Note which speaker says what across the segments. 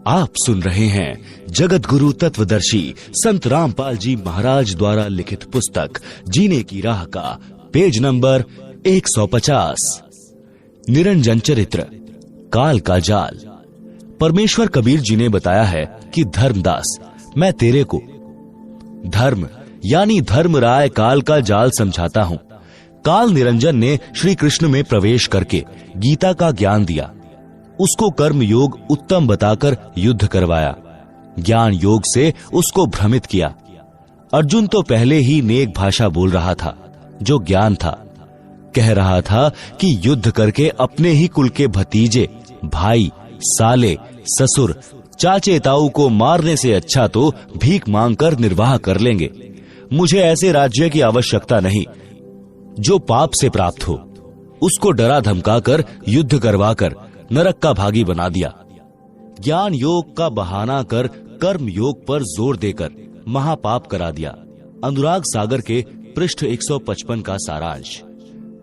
Speaker 1: आप सुन रहे हैं जगत गुरु तत्वदर्शी संत रामपाल जी महाराज द्वारा लिखित पुस्तक जीने की राह का पेज नंबर 150। निरंजन चरित्र, काल का जाल। परमेश्वर कबीर जी ने बताया है कि धर्मदास, मैं तेरे को धर्म यानी धर्मराय काल का जाल समझाता हूँ। काल निरंजन ने श्री कृष्ण में प्रवेश करके गीता का ज्ञान दिया, उसको कर्म योग उत्तम बताकर युद्ध करवाया, ज्ञान योग से उसको भ्रमित किया। अर्जुन तो पहले ही नेक भाषा बोल रहा था, जो ज्ञान था। कह रहा था कि युद्ध करके अपने ही कुल के भतीजे, भाई, साले, ससुर, चाचे ताऊ को मारने से अच्छा तो भीख मांगकर निर्वाह कर लेंगे। मुझे ऐसे राज्य की आवश्यकता नहीं जो पाप से प्राप्त हो। उसको डरा धमकाकर युद्ध करवाकर नरक का भागी बना दिया। ज्ञान योग का बहाना कर कर्म योग पर जोर देकर महापाप करा दिया। अनुराग सागर के पृष्ठ 155 का सारांश।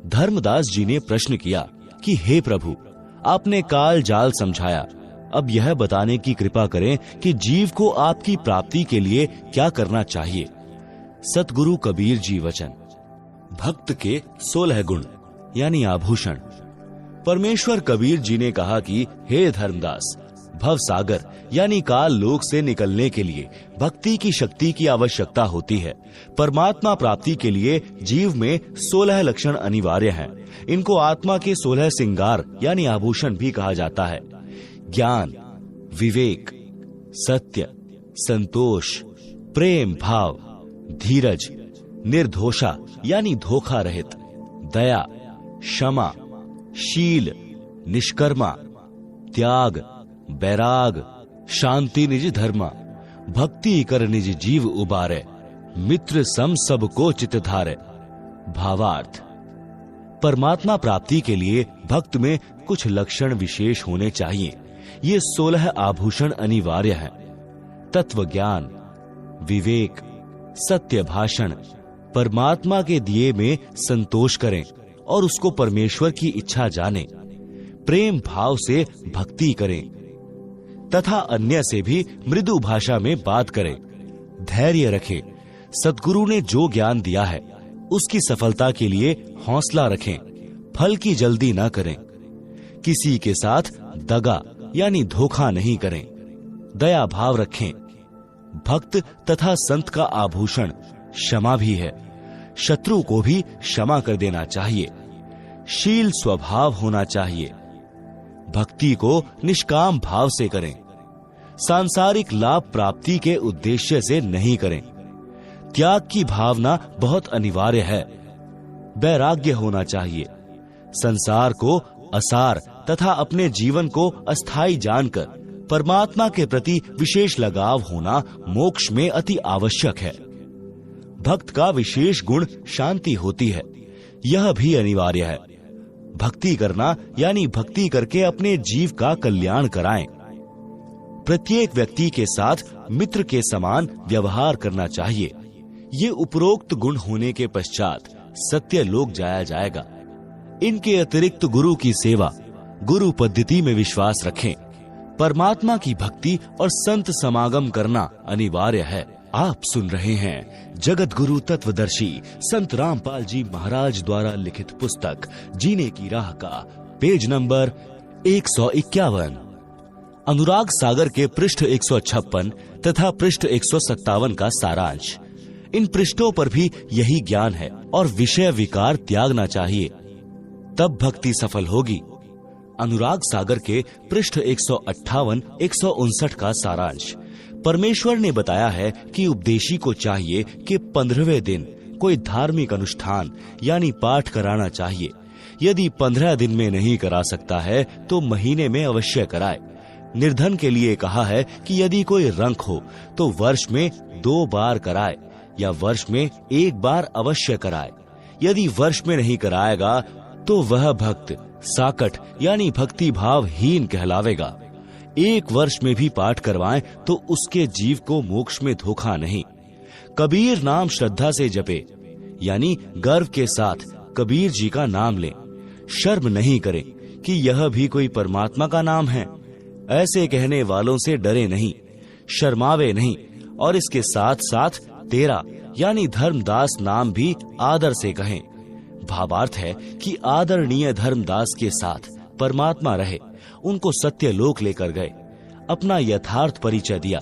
Speaker 1: धर्मदास जी ने प्रश्न किया कि हे प्रभु, आपने काल जाल समझाया, अब यह बताने की कृपा करें कि जीव को आपकी प्राप्ति के लिए क्या करना चाहिए। सतगुरु कबीर जी वचन। भक्त के 16 गुण यानी आभूषण। परमेश्वर कबीर जी ने कहा कि हे धर्मदास, भव सागर यानी काल लोक से निकलने के लिए भक्ति की शक्ति की आवश्यकता होती है। परमात्मा प्राप्ति के लिए जीव में 16 लक्षण अनिवार्य हैं। इनको आत्मा के 16 सिंगार यानी आभूषण भी कहा जाता है। ज्ञान, विवेक, सत्य, संतोष, प्रेम भाव, धीरज, निर्दोषा यानी धोखा रहित, दया, क्षमा, शील, निष्कर्मा, त्याग, बैराग, शांति निज धर्मा, भक्ति कर निज जीव उबारे, मित्र सम सब को चित धारे। भावार्थ, परमात्मा प्राप्ति के लिए भक्त में कुछ लक्षण विशेष होने चाहिए। ये 16 आभूषण अनिवार्य हैं। तत्व ज्ञान, विवेक, सत्य भाषण, परमात्मा के दिए में संतोष करें और उसको परमेश्वर की इच्छा जाने, प्रेम भाव से भक्ति करें तथा अन्य से भी मृदु भाषा में बात करें, धैर्य रखें, सद्गुरु ने जो ज्ञान दिया है उसकी सफलता के लिए हौसला रखें, फल की जल्दी न करें, किसी के साथ दगा यानी धोखा नहीं करें, दया भाव रखें। भक्त तथा संत का आभूषण क्षमा भी है, शत्रु को भी क्षमा कर देना चाहिए। शील स्वभाव होना चाहिए, भक्ति को निष्काम भाव से करें, सांसारिक लाभ प्राप्ति के उद्देश्य से नहीं करें। त्याग की भावना बहुत अनिवार्य है। वैराग्य होना चाहिए, संसार को असार तथा अपने जीवन को अस्थायी जानकर परमात्मा के प्रति विशेष लगाव होना मोक्ष में अति आवश्यक है। भक्त का विशेष गुण शांति होती है, यह भी अनिवार्य है। भक्ति करना यानी भक्ति करके अपने जीव का कल्याण कराएं। प्रत्येक व्यक्ति के साथ मित्र के समान व्यवहार करना चाहिए। ये उपरोक्त गुण होने के पश्चात सत्य लोक जाया जाएगा। इनके अतिरिक्त गुरु की सेवा, गुरु पद्धति में विश्वास रखें। परमात्मा की भक्ति और संत समागम करना अनिवार्य है। आप सुन रहे हैं जगत गुरु तत्वदर्शी संत रामपाल जी महाराज द्वारा लिखित पुस्तक जीने की राह का पेज नंबर 151। अनुराग सागर के पृष्ठ 156 तथा पृष्ठ 157 का सारांश। इन पृष्ठों पर भी यही ज्ञान है और विषय विकार त्यागना चाहिए, तब भक्ति सफल होगी। अनुराग सागर के पृष्ठ 158, 159 का सारांश। परमेश्वर ने बताया है कि उपदेशी को चाहिए कि 15वें दिन कोई धार्मिक अनुष्ठान यानी पाठ कराना चाहिए। यदि 15 दिन में नहीं करा सकता है तो महीने में अवश्य कराए। निर्धन के लिए कहा है कि यदि कोई रंक हो तो वर्ष में 2 बार कराए या वर्ष में 1 बार अवश्य कराए। यदि वर्ष में नहीं कराएगा तो वह भक्त साकट यानी भक्ति भाव हीन कहलावेगा। 1 वर्ष में भी पाठ करवाएं तो उसके जीव को मोक्ष में धोखा नहीं। कबीर नाम श्रद्धा से जपे यानी गर्व के साथ कबीर जी का नाम लें। शर्म नहीं करें कि यह भी कोई परमात्मा का नाम है। ऐसे कहने वालों से डरे नहीं, शर्मावे नहीं, और इसके साथ साथ तेरा यानी धर्मदास नाम भी आदर से कहें। भावार्थ है कि आदरणीय धर्मदास के साथ परमात्मा रहे, उनको सत्य लोक लेकर गए, अपना यथार्थ परिचय दिया।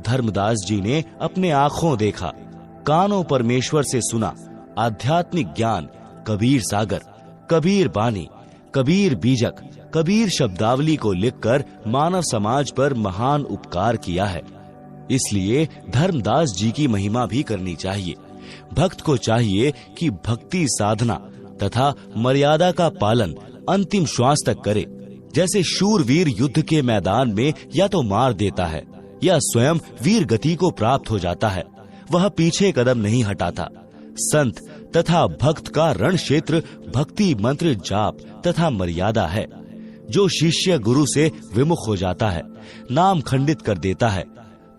Speaker 1: धर्मदास जी ने अपने आंखों देखा, कानों परमेश्वर से सुना, आध्यात्मिक ज्ञान, कबीर सागर, कबीर बानी, कबीर बीजक, कबीर शब्दावली को लिखकर मानव समाज पर महान उपकार किया है। इसलिए धर्मदास जी की महिमा भी करनी चाहिए। भक्त को चाहिए कि भक्ति साधना तथा मर्यादा का पालन अंतिम श्वास तक करे। जैसे शूरवीर युद्ध के मैदान में या तो मार देता है या स्वयं वीर गति को प्राप्त हो जाता है, वह पीछे कदम नहीं हटाता। संत तथा भक्त का रण क्षेत्र भक्ति मंत्र जाप तथा मर्यादा है। जो शिष्य गुरु से विमुख हो जाता है, नाम खंडित कर देता है,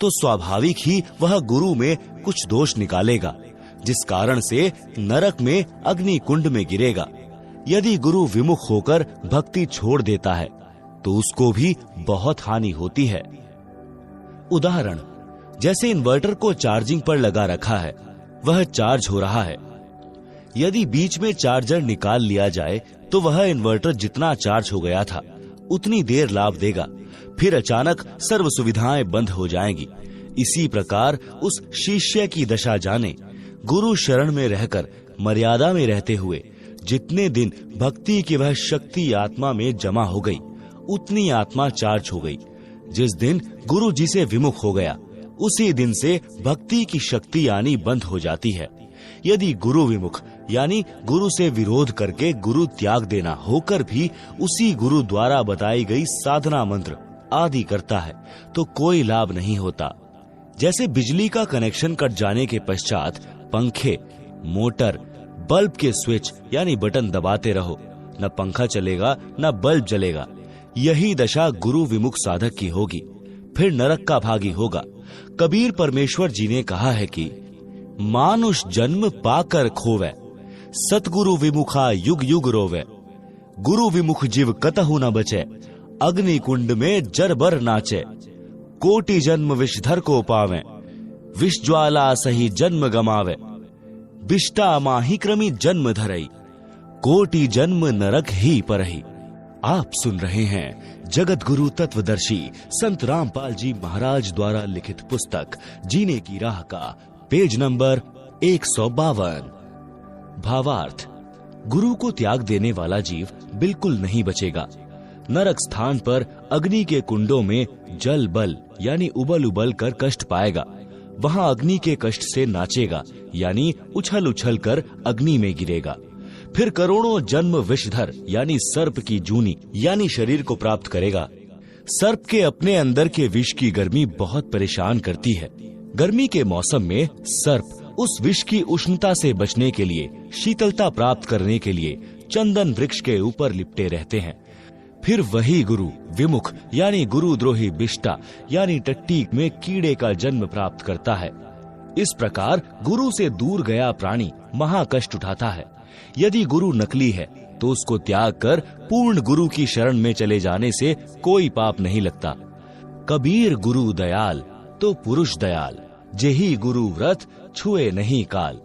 Speaker 1: तो स्वाभाविक ही वह गुरु में कुछ दोष निकालेगा, जिस कारण से नरक में अग्नि कुंड में गिरेगा। यदि गुरु विमुख होकर भक्ति छोड़ देता है तो उसको भी बहुत हानि होती है। उदाहरण, जैसे इन्वर्टर को चार्जिंग पर लगा रखा है, वह चार्ज हो रहा है। यदि बीच में चार्जर निकाल लिया जाए तो वह इन्वर्टर जितना चार्ज हो गया था उतनी देर लाभ देगा, फिर अचानक सर्व सुविधाएं बंद हो जाएंगी। इसी प्रकार उस शिष्य की दशा जाने। गुरु शरण में रहकर मर्यादा में रहते हुए जितने दिन भक्ति की वह शक्ति आत्मा में जमा हो गई, उतनी आत्मा चार्ज हो गई। जिस दिन गुरु जी से विमुख हो गया, उसी दिन से भक्ति की शक्ति आनी बंद हो जाती है। यदि गुरु विमुख यानी गुरु से विरोध करके गुरु त्याग देना होकर भी उसी गुरु द्वारा बताई गई साधना मंत्र आदि करता है तो कोई लाभ नहीं होता। जैसे बिजली का कनेक्शन कट जाने के पश्चात पंखे, मोटर, बल्ब के स्विच यानी बटन दबाते रहो, न पंखा चलेगा न बल्ब जलेगा। यही दशा गुरु विमुख साधक की होगी, फिर नरक का भागी होगा। कबीर परमेश्वर जी ने कहा है कि मानुष जन्म पाकर खोवे, सतगुरु विमुखा युग युग रोवे। गुरु विमुख जीव कतहु न बचे, अग्नि कुंड में जरबर नाचे। कोटि जन्म विषधर को पावे, विष ज्वाला सही जन्म गमावे। बिष्टा माही क्रमी जन्म धरई, कोटि जन्म नरक ही परही। आप सुन रहे हैं जगत गुरु तत्वदर्शी संत रामपाल जी महाराज द्वारा लिखित पुस्तक जीने की राह का पेज नंबर 152। भावार्थ, गुरु को त्याग देने वाला जीव बिल्कुल नहीं बचेगा। नरक स्थान पर अग्नि के कुंडों में जल बल यानी उबल उबल कर कष्ट पाएगा। वहां अग्नि के कष्ट से नाचेगा यानी उछल उछल कर अग्नि में गिरेगा। फिर करोड़ों जन्म विषधर यानी सर्प की जूनी यानी शरीर को प्राप्त करेगा। सर्प के अपने अंदर के विष की गर्मी बहुत परेशान करती है। गर्मी के मौसम में सर्प उस विष की उष्णता से बचने के लिए, शीतलता प्राप्त करने के लिए चंदन वृक्ष के ऊपर लिपटे रहते हैं। फिर वही गुरु विमुख यानी गुरुद्रोही बिष्टा यानी टट्टी में कीड़े का जन्म प्राप्त करता है। इस प्रकार गुरु से दूर गया प्राणी महाकष्ट उठाता है। यदि गुरु नकली है तो उसको त्याग कर पूर्ण गुरु की शरण में चले जाने से कोई पाप नहीं लगता। कबीर गुरु दयाल तो पुरुष दयाल, जेही गुरु व्रत छुए नहीं काल।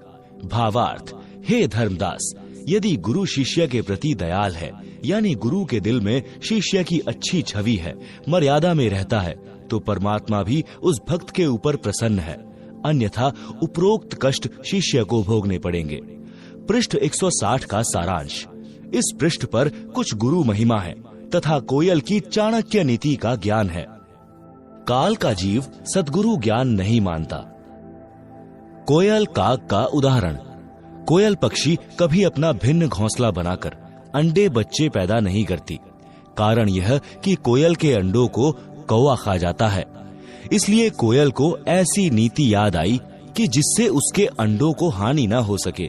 Speaker 1: भावार्थ, हे धर्मदास, यदि गुरु शिष्य के प्रति दयाल है यानी गुरु के दिल में शिष्य की अच्छी छवि है, मर्यादा में रहता है, तो परमात्मा भी उस भक्त के ऊपर प्रसन्न है। अन्यथा उपरोक्त कष्ट शिष्य को भोगने पड़ेंगे। पृष्ठ 160 का सारांश। इस पृष्ठ पर कुछ गुरु महिमा है तथा कोयल की चाणक्य नीति का ज्ञान है। काल का जीव सद्गुरु ज्ञान नहीं मानता। कोयल काग का उदाहरण। कोयल पक्षी कभी अपना भिन्न घोंसला बनाकर अंडे बच्चे पैदा नहीं करती। कारण यह कि कोयल के अंडों को कौवा खा जाता है। इसलिए कोयल को ऐसी नीति याद आई कि जिससे उसके अंडों को हानि न हो सके।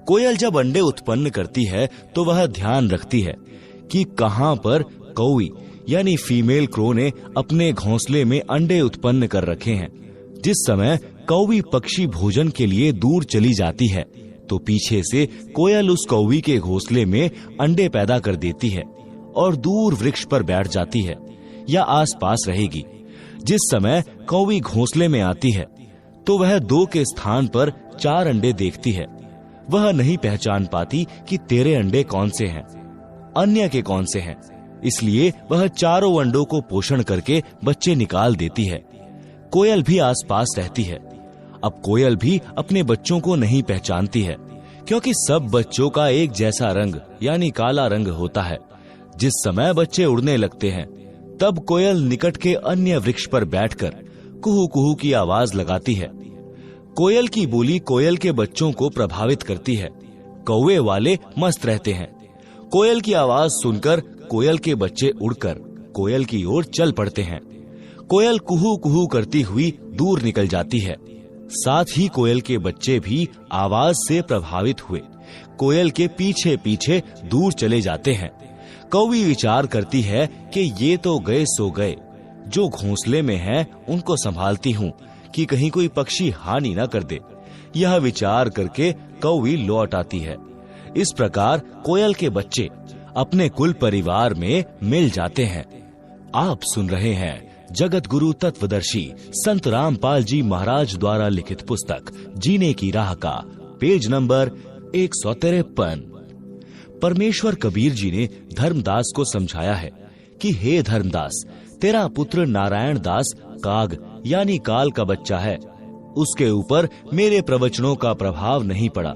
Speaker 1: कोयल जब अंडे उत्पन्न करती है तो वह ध्यान रखती है कि कहां पर कौवी यानी फीमेल क्रो ने अपने घोंसले में अंडे उत्पन्न कर रखे हैं। जिस समय कौवी पक्षी भोजन के लिए दूर चली जाती है तो पीछे से कोयल उस कौवी के घोंसले में अंडे पैदा कर देती है और दूर वृक्ष पर बैठ जाती है। या आसपास रहेगी। जिस समय कौवी घोंसले में आती है तो वह 2 के स्थान पर 4 अंडे देखती है। वह नहीं पहचान पाती कि तेरे अंडे कौन से हैं, अन्य के कौन से हैं, इसलिए वह चारों अंडों को पोषण करके बच्चे निकाल देती है। कोयल भी आसपास रहती है। अब कोयल भी अपने बच्चों को नहीं पहचानती है, क्योंकि सब बच्चों का एक जैसा रंग यानी काला रंग होता है। जिस समय बच्चे उड़ने लगते हैं तब कोयल निकट के अन्य वृक्ष पर बैठकर कुहू कुहू की आवाज लगाती है। कोयल की बोली कोयल के बच्चों को प्रभावित करती है। कौवे वाले मस्त रहते हैं। कोयल की आवाज सुनकर कोयल के बच्चे उड़कर कोयल की ओर चल पड़ते हैं। कोयल कुहू कुहू करती हुई दूर निकल जाती है। साथ ही कोयल के बच्चे भी आवाज से प्रभावित हुए कोयल के पीछे पीछे दूर चले जाते हैं। कौवी विचार करती है कि ये तो गए सो गए, जो घोंसले में हैं उनको संभालती हूँ कि कहीं कोई पक्षी हानि न कर दे। यह विचार करके कौवी लौट आती है। इस प्रकार कोयल के बच्चे अपने कुल परिवार में मिल जाते हैं। आप सुन रहे हैं जगत गुरु तत्वदर्शी संत रामपाल जी महाराज द्वारा लिखित पुस्तक जीने की राह का पेज नंबर 153। परमेश्वर कबीर जी ने धर्मदास को समझाया है कि हे धर्मदास, तेरा पुत्र नारायण दास काग यानी काल का बच्चा है। उसके ऊपर मेरे प्रवचनों का प्रभाव नहीं पड़ा।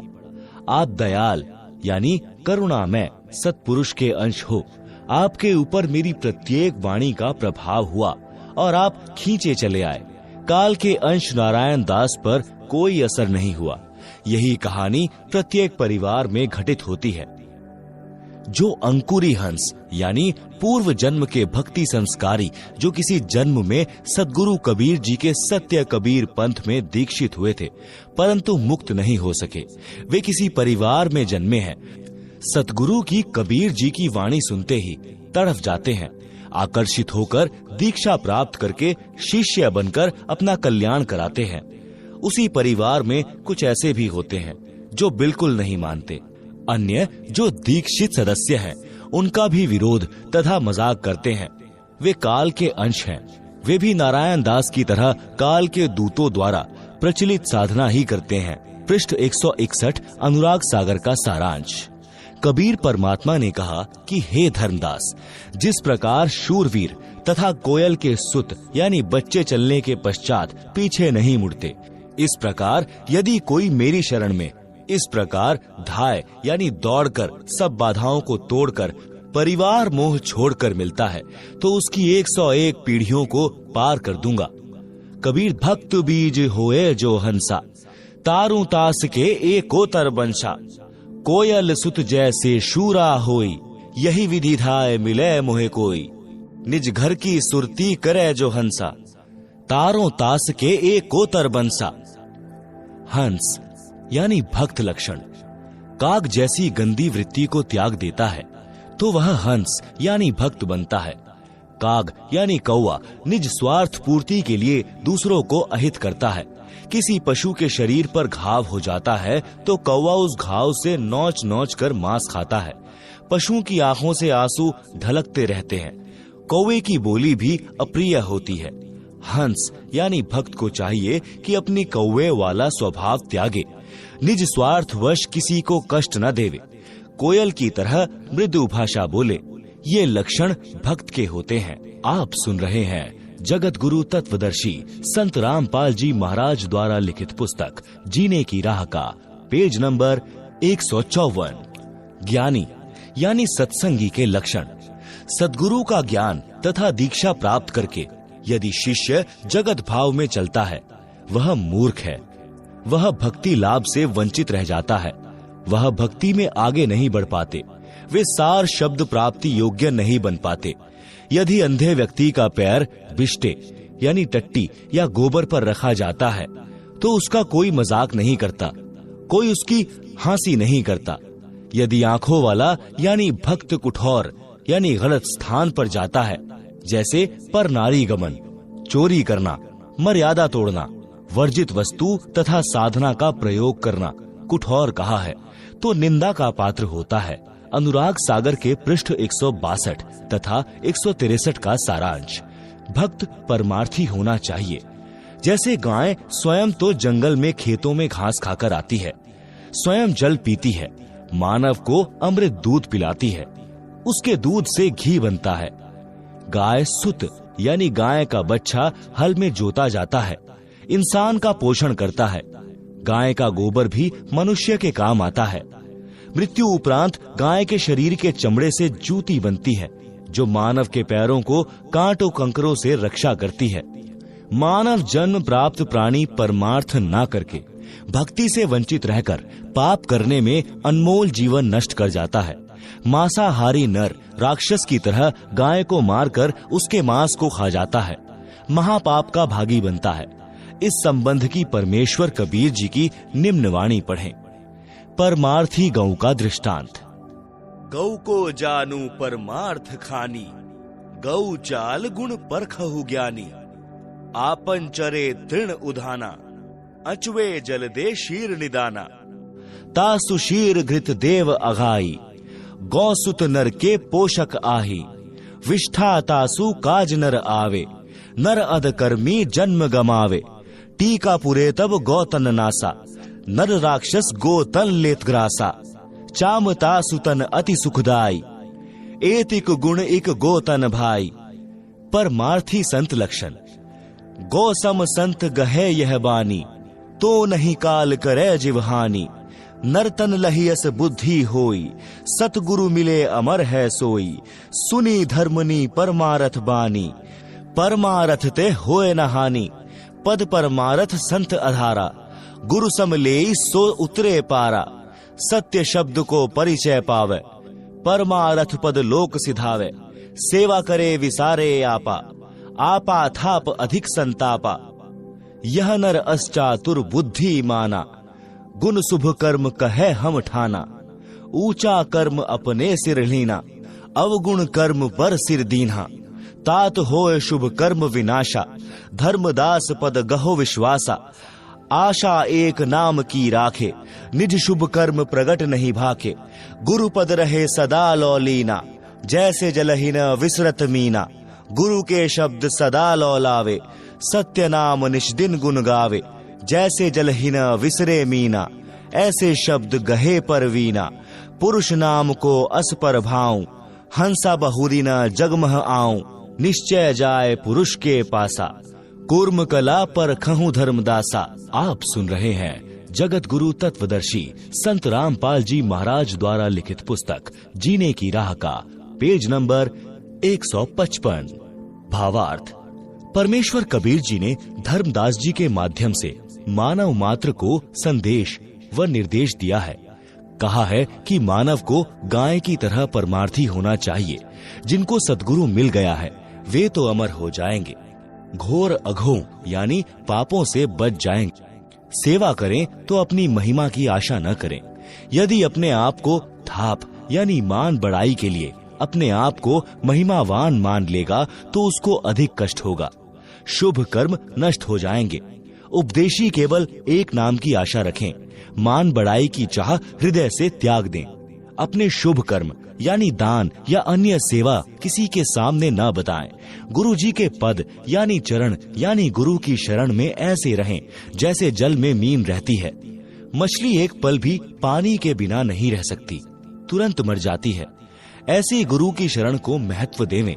Speaker 1: आप दयाल यानी करुणामय सत्पुरुष के अंश हो। आपके ऊपर मेरी प्रत्येक वाणी का प्रभाव हुआ और आप खींचे चले आए। काल के अंश नारायण दास पर कोई असर नहीं हुआ। यही कहानी प्रत्येक परिवार में घटित होती है। जो अंकुरी हंस यानी पूर्व जन्म के भक्ति संस्कारी जो किसी जन्म में सद्गुरु कबीर जी के सत्य कबीर पंथ में दीक्षित हुए थे परंतु मुक्त नहीं हो सके, वे किसी परिवार में जन्मे हैं। सतगुरु की कबीर जी की वाणी सुनते ही तड़फ जाते हैं। आकर्षित होकर दीक्षा प्राप्त करके शिष्य बनकर अपना कल्याण कराते हैं। उसी परिवार में कुछ ऐसे भी होते हैं जो बिल्कुल नहीं मानते। अन्य जो दीक्षित सदस्य हैं उनका भी विरोध तथा मजाक करते हैं। वे काल के अंश हैं। वे भी नारायण दास की तरह काल के दूतों द्वारा प्रचलित साधना ही करते हैं। पृष्ठ 161 अनुराग सागर का सारांश। कबीर परमात्मा ने कहा कि हे धर्मदास, जिस प्रकार शूरवीर तथा कोयल के सुत यानी बच्चे चलने के पश्चात पीछे नहीं मुड़ते, इस प्रकार यदि कोई मेरी शरण में इस प्रकार धाय यानी दौड़कर सब बाधाओं को तोड़कर परिवार मोह छोड़कर मिलता है तो उसकी 101 पीढ़ियों को पार कर दूंगा। कबीर भक्त बीज होए जो हंसा, तारू तास के एको तर बंशा, कोयल सुत जैसे शूरा होई, यही विधि धाय मिले मोहे कोई, निज घर की सुरती करे जो हंसा, तारों तास के एको तर बंसा। हंस यानी भक्त लक्षण। काग जैसी गंदी वृत्ति को त्याग देता है तो वह हंस यानी भक्त बनता है। काग यानी कौवा निज स्वार्थ पूर्ति के लिए दूसरों को अहित करता है। किसी पशु के शरीर पर घाव हो जाता है तो कौवा उस घाव से नोच नोच कर मांस खाता है। पशुओं की आंखों से आंसू ढलकते रहते हैं। कौवे की बोली भी अप्रिय होती है। हंस यानी भक्त को चाहिए कि अपनी कौवे वाला स्वभाव त्यागे, निज स्वार्थवश किसी को कष्ट न देवे, कोयल की तरह मृदु भाषा बोले। ये लक्षण भक्त के होते हैं। आप सुन रहे हैं जगत गुरु तत्वदर्शी संत रामपाल जी महाराज द्वारा लिखित पुस्तक जीने की राह का पेज नंबर 154। ज्ञानी यानी सत्संगी के लक्षण। सद्गुरु का ज्ञान तथा दीक्षा प्राप्त करके यदि शिष्य जगत भाव में चलता है वह मूर्ख है। वह भक्ति लाभ से वंचित रह जाता है। वह भक्ति में आगे नहीं बढ़ पाते। वे सार शब्द प्राप्ति योग्य नहीं बन पाते। यदि अंधे व्यक्ति का पैर बिष्टे यानी टट्टी या गोबर पर रखा जाता है तो उसका कोई मजाक नहीं करता, कोई उसकी हंसी नहीं करता। यदि आंखों वाला यानी भक्त कुठौर यानी गलत स्थान पर जाता है, जैसे पर नारी गमन, चोरी करना, मर्यादा तोड़ना, वर्जित वस्तु तथा साधना का प्रयोग करना कुठौर कहा है, तो निंदा का पात्र होता है। अनुराग सागर के पृष्ठ 162 तथा 163 का सारांश। भक्त परमार्थी होना चाहिए। जैसे गाय स्वयं तो जंगल में खेतों में घास खाकर आती है, स्वयं जल पीती है, मानव को अमृत दूध पिलाती है, उसके दूध से घी बनता है। गाय सुत यानी गाय का बच्चा हल में जोता जाता है, इंसान का पोषण करता है। गाय का गोबर भी मनुष्य के काम आता है। मृत्यु उपरांत गाय के शरीर के चमड़े से जूती बनती है, जो मानव के पैरों को कांटों कंकरों से रक्षा करती है। मानव जन्म प्राप्त प्राणी परमार्थ ना करके भक्ति से वंचित रहकर पाप करने में अनमोल जीवन नष्ट कर जाता है। मांसाहारी नर राक्षस की तरह गाय को मारकर उसके मांस को खा जाता है, महापाप का भागी बनता है। इस संबंध की परमेश्वर कबीर जी की निम्न वाणी पढ़ें। परमार्थी गौ का दृष्टांत। गौ को जानू परमार्थ खानी, गौ चाल गुण परखहु ज्ञानी। आपन चरे तृण उधाना, अचवे जल दे शीर निदाना। तासु शीर घृत देव अघाई, गौसुत नर के पोषक आही। विष्ठा तासु काज नर आवे, नर अध कर्मी जन्म गमावे। टीका पुरे तब गौतन नासा, नर राक्षस गोतन लेत ग्रासा। चामता सुतन अति सुखदाई, एतिक गुण इक गोतन भाई। परमार्थी संत लक्षण। गौ सम संत गहे यह बानी, तो नहीं काल करे जिवहानी। नरतन लहियस बुद्धि होई, सतगुरु मिले अमर है सोई। सुनी धर्मनी परमारथ बानी, परमारथ ते होए न हानि। पद परमारथ संत अधारा, गुरु सम लेई सो उतरे पारा। सत्य शब्द को परिचय पावे, परमारथ पद लोक सिधावे। सेवा करे विसारे आपा, आपा थाप अधिक संतापा। यह नर अश्चातुर बुद्धि माना, गुण शुभ कर्म कहे हम ठाना। ऊंचा कर्म अपने सिर लीना, अवगुण कर्म पर सिर दीन्हा। तात होए शुभ कर्म विनाशा, धर्मदास पद गहो विश्वासा। आशा एक नाम की राखे, निज शुभ कर्म प्रगट नहीं भाके। गुरु पद रहे सदा लौलीना, जैसे जलहीन विसरत मीना। गुरु के शब्द सदा लौलावे, सत्य नाम निष्दिन गुण गावे। जैसे जलहीन विसरे मीना, ऐसे शब्द गहे पर वीना। पुरुष नाम को अस पर भाऊं, हंसा बहुरी न जगमह आऊं। निश्चय जाए पुरुष के पासा, कूर्म कला पर खहूं धर्मदासा। आप सुन रहे हैं जगत गुरु तत्वदर्शी संत रामपाल जी महाराज द्वारा लिखित पुस्तक जीने की राह का पेज नंबर 155। भावार्थ। परमेश्वर कबीर जी ने धर्मदास जी के माध्यम से मानव मात्र को संदेश व निर्देश दिया है। कहा है कि मानव को गाय की तरह परमार्थी होना चाहिए। जिनको सद्गुरु मिल गया है वे तो अमर हो जाएंगे, घोर अघों यानी पापों से बच जाएंगे। सेवा करें तो अपनी महिमा की आशा न करें। यदि अपने आप को थाप यानी मान बढ़ाई के लिए अपने आप को महिमावान मान लेगा तो उसको अधिक कष्ट होगा। शुभ कर्म नष्ट हो जाएंगे। उपदेशी केवल एक नाम की आशा रखें, मान बढ़ाई की चाह हृदय से त्याग दें। अपने शुभ कर्म यानी दान या अन्य सेवा किसी के सामने न बताएं। गुरु जी के पद यानी चरण यानी गुरु की शरण में ऐसे रहें जैसे जल में मीन रहती है। मछली एक पल भी पानी के बिना नहीं रह सकती, तुरंत मर जाती है। ऐसे गुरु की शरण को महत्व देवें।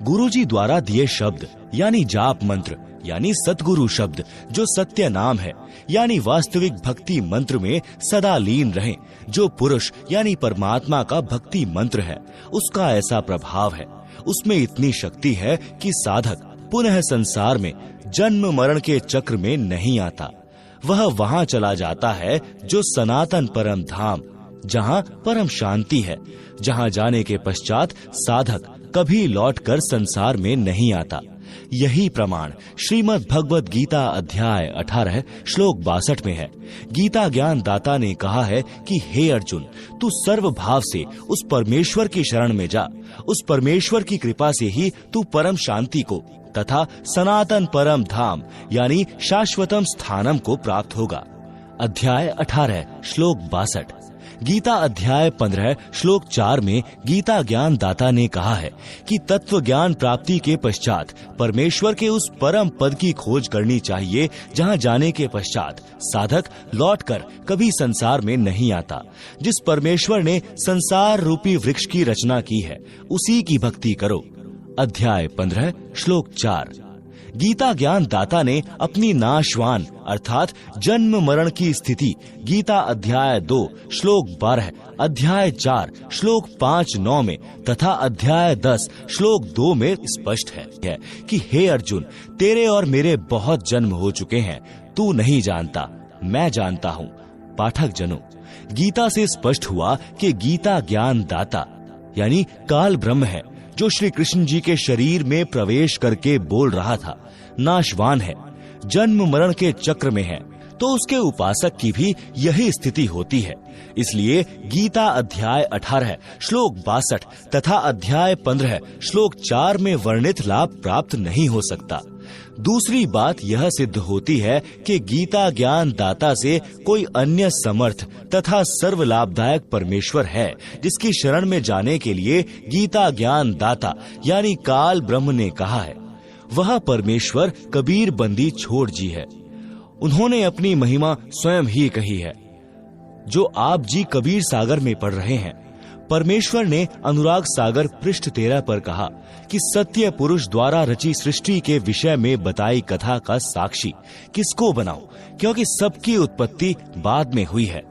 Speaker 1: गुरु जी द्वारा दिए शब्द यानी जाप मंत्र यानी सतगुरु शब्द जो सत्य नाम है यानी वास्तविक भक्ति मंत्र में सदा लीन रहें। जो पुरुष यानी परमात्मा का भक्ति मंत्र है उसका ऐसा प्रभाव है, उसमें इतनी शक्ति है कि साधक पुनः संसार में जन्म मरण के चक्र में नहीं आता। वह वहां चला जाता है जो सनातन परम धाम, जहां परम शांति है, जहां जाने के पश्चात साधक कभी लौटकर संसार में नहीं आता। यही प्रमाण श्रीमद् भगवद गीता अध्याय 18 श्लोक 62 में है। गीता ज्ञान दाता ने कहा है कि हे अर्जुन, तू सर्व भाव से उस परमेश्वर की शरण में जा। उस परमेश्वर की कृपा से ही तू परम शांति को तथा सनातन परम धाम यानी शाश्वतम स्थानम को प्राप्त होगा। अध्याय 18 श्लोक 62। गीता अध्याय 15 श्लोक 4 में गीता ज्ञान दाता ने कहा है कि तत्व ज्ञान प्राप्ति के पश्चात परमेश्वर के उस परम पद की खोज करनी चाहिए जहां जाने के पश्चात साधक लौटकर कभी संसार में नहीं आता। जिस परमेश्वर ने संसार रूपी वृक्ष की रचना की है उसी की भक्ति करो। अध्याय 15 श्लोक 4। गीता ज्ञान दाता ने अपनी नाशवान अर्थात जन्म मरण की स्थिति गीता अध्याय 2 श्लोक 12, अध्याय 4 श्लोक 5-9 में तथा अध्याय 10 श्लोक 2 में स्पष्ट है कि हे अर्जुन, तेरे और मेरे बहुत जन्म हो चुके हैं, तू नहीं जानता, मैं जानता हूँ। पाठक जनों, गीता से स्पष्ट हुआ कि गीता ज्ञान दाता यानी काल ब्रह्म है जो श्री कृष्ण जी के शरीर में प्रवेश करके बोल रहा था। नाशवान है, जन्म मरण के चक्र में है, तो उसके उपासक की भी यही स्थिति होती है। इसलिए गीता अध्याय 18 श्लोक 62 तथा अध्याय 15 श्लोक 4 में वर्णित लाभ प्राप्त नहीं हो सकता। दूसरी बात यह सिद्ध होती है कि गीता ज्ञान दाता से कोई अन्य समर्थ तथा सर्व लाभदायक परमेश्वर है जिसकी शरण में जाने के लिए गीता ज्ञान दाता यानी काल ब्रह्म ने कहा है। वह परमेश्वर कबीर बंदी छोड़ जी है। उन्होंने अपनी महिमा स्वयं ही कही है जो आप जी कबीर सागर में पढ़ रहे हैं। परमेश्वर ने अनुराग सागर पृष्ठ 13 पर कहा कि सत्य पुरुष द्वारा रची सृष्टि के विषय में बताई कथा का साक्षी किसको बनाऊं, क्योंकि सबकी उत्पत्ति बाद में हुई है,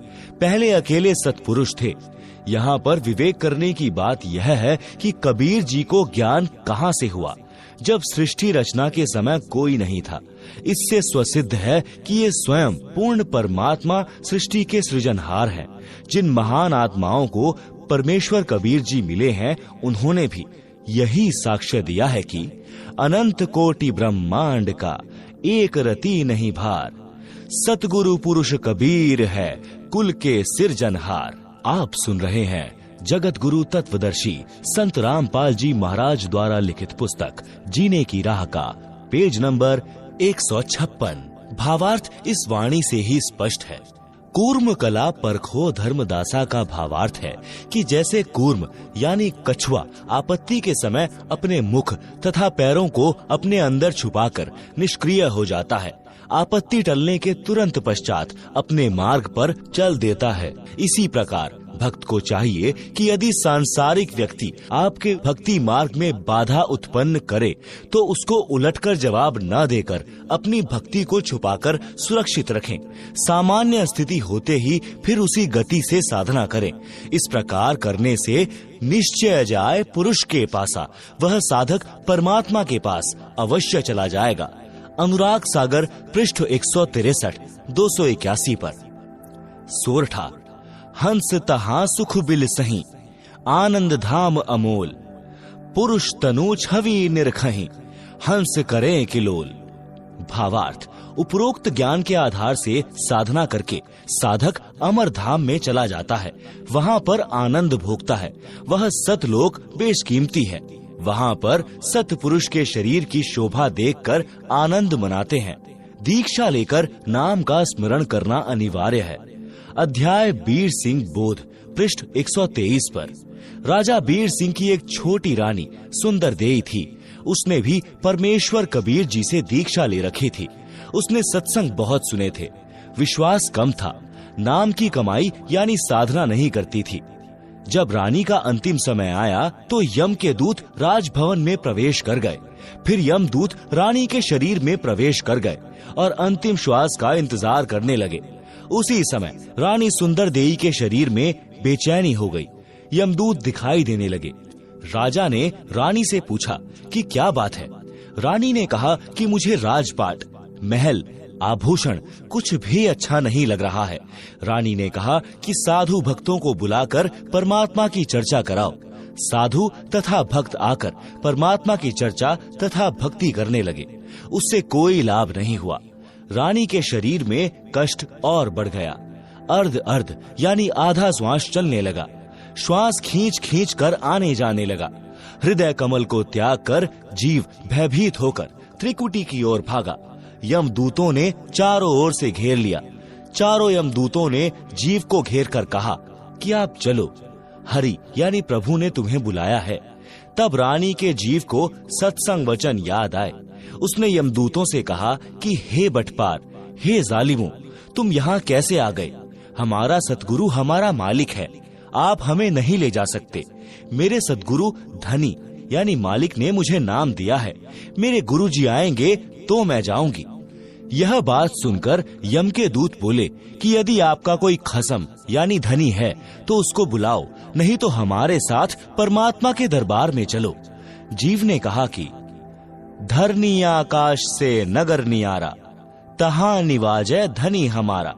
Speaker 1: पहले अकेले सत्पुरुष थे। यहाँ पर विवेक करने की बात यह है कि कबीर जी को ज्ञान कहाँ से हुआ, जब सृष्टि रचना के समय कोई नहीं था। इससे स्वसिद्ध है कि ये स्वयं पूर्ण परमात्मा सृष्टि के सृजनहार हैं। जिन महान आत्माओं को परमेश्वर कबीर जी मिले हैं उन्होंने भी यही साक्ष्य दिया है कि अनंत कोटि ब्रह्मांड का एक रति नहीं भार, सतगुरु पुरुष कबीर है कुल के सिरजनहार। आप सुन रहे हैं जगत गुरु तत्वदर्शी संत रामपाल जी महाराज द्वारा लिखित पुस्तक जीने की राह का पेज नंबर 156। भावार्थ इस वाणी से ही स्पष्ट है। कूर्म कला परखो धर्मदासा का भावार्थ है कि जैसे कूर्म यानी कछुआ आपत्ति के समय अपने मुख तथा पैरों को अपने अंदर छुपाकर निष्क्रिय हो जाता है, आपत्ति टलने के तुरंत पश्चात अपने मार्ग पर चल देता है, इसी प्रकार भक्त को चाहिए कि यदि सांसारिक व्यक्ति आपके भक्ति मार्ग में बाधा उत्पन्न करे तो उसको उलटकर जवाब न देकर अपनी भक्ति को छुपाकर सुरक्षित रखें। सामान्य स्थिति होते ही फिर उसी गति से साधना करें। इस प्रकार करने से निश्चय जाए पुरुष के पासा, वह साधक परमात्मा के पास अवश्य चला जाएगा। अनुराग सागर पृष्ठ 163 281 पर। सोरठा हंस तहां सुख बिल सही, आनंद धाम अमोल, पुरुष तनु छवि निरखही, हंस करें किलोल। भावार्थ उपरोक्त ज्ञान के आधार से साधना करके साधक अमर धाम में चला जाता है, वहाँ पर आनंद भोगता है। वह सतलोक बेशकीमती है, वहाँ पर सतपुरुष के शरीर की शोभा देखकर आनंद मनाते हैं। दीक्षा लेकर नाम का स्मरण करना अनिवार्य है। अध्याय बीर सिंह बोध पृष्ठ 123 पर। राजा बीर सिंह की एक छोटी रानी सुंदर देई थी। उसने भी परमेश्वर कबीर जी से दीक्षा ले रखी थी। उसने सत्संग बहुत सुने थे, विश्वास कम था, नाम की कमाई यानी साधना नहीं करती थी। जब रानी का अंतिम समय आया तो यम के दूत राजभवन में प्रवेश कर गए। फिर यम दूत रानी के शरीर में प्रवेश कर गए और अंतिम श्वास का इंतजार करने लगे। उसी समय रानी सुंदर देई के शरीर में बेचैनी हो गई। यमदूत दिखाई देने लगे। राजा ने रानी से पूछा कि क्या बात है। रानी ने कहा कि मुझे राजपाट, महल, आभूषण कुछ भी अच्छा नहीं लग रहा है। रानी ने कहा कि साधु भक्तों को बुलाकर परमात्मा की चर्चा कराओ। साधु तथा भक्त आकर परमात्मा की चर्चा तथा भक्ति करने लगे। उससे कोई लाभ नहीं हुआ। रानी के शरीर में कष्ट और बढ़ गया। अर्ध अर्ध यानी आधा श्वास चलने लगा। श्वास खींच खींच कर आने जाने लगा। हृदय कमल को त्याग कर जीव भयभीत होकर त्रिकुटी की ओर भागा। यमदूतों ने चारों ओर से घेर लिया। चारों यमदूतों ने जीव को घेर कर कहा, कि आप चलो, हरि यानी प्रभु ने तुम्हें बुलाया है। तब रानी के जीव को सत्संग वचन याद आए। उसने यमदूतों से कहा कि हे बटपार, हे जालिमों, तुम यहाँ कैसे आ गए? हमारा सतगुरु हमारा मालिक है, आप हमें नहीं ले जा सकते। मेरे सतगुरु धनी यानी मालिक ने मुझे नाम दिया है, मेरे गुरुजी आएंगे तो मैं जाऊंगी। यह बात सुनकर यम के दूत बोले कि यदि आपका कोई खसम यानी धनी है तो उसको बुलाओ, नहीं तो हमारे साथ परमात्मा के दरबार में चलो। जीव ने कहा कि धरनी आकाश से नगर नियारा, तहां निवाजै धनी हमारा।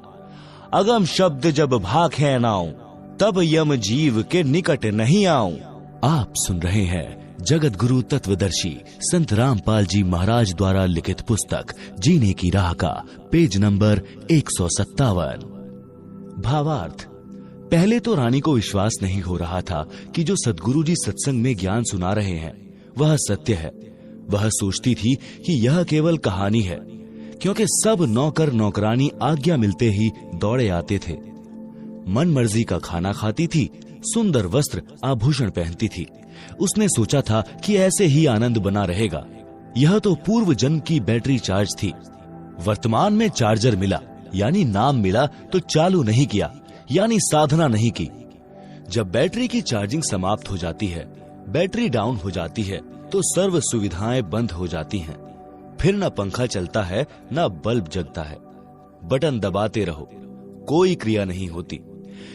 Speaker 1: अगम शब्द जब भाखे नाऊं, तब यम जीव के निकट नहीं आऊं। आप सुन रहे हैं जगत गुरु तत्वदर्शी संत रामपाल जी महाराज द्वारा लिखित पुस्तक जीने की राह का पेज नंबर 157। भावार्थ। पहले तो रानी को विश्वास नहीं हो रहा था कि जो सद्गुरु जी सत्संग में ज्ञान सुना रहे हैं वह सत्य है। वह सोचती थी कि यह केवल कहानी है, क्योंकि सब नौकर नौकरानी आज्ञा मिलते ही दौड़े आते थे। मन मर्जी का खाना खाती थी, सुंदर वस्त्र आभूषण पहनती थी। उसने सोचा था कि ऐसे ही आनंद बना रहेगा। यह तो पूर्व जन्म की बैटरी चार्ज थी। वर्तमान में चार्जर मिला यानी नाम मिला तो चालू नहीं किया यानी साधना नहीं की। जब बैटरी की चार्जिंग समाप्त हो जाती है, बैटरी डाउन हो जाती है, तो सर्व सुविधाएं बंद हो जाती हैं। फिर न पंखा चलता है न बल्ब जगता है। बटन दबाते रहो, कोई क्रिया नहीं होती।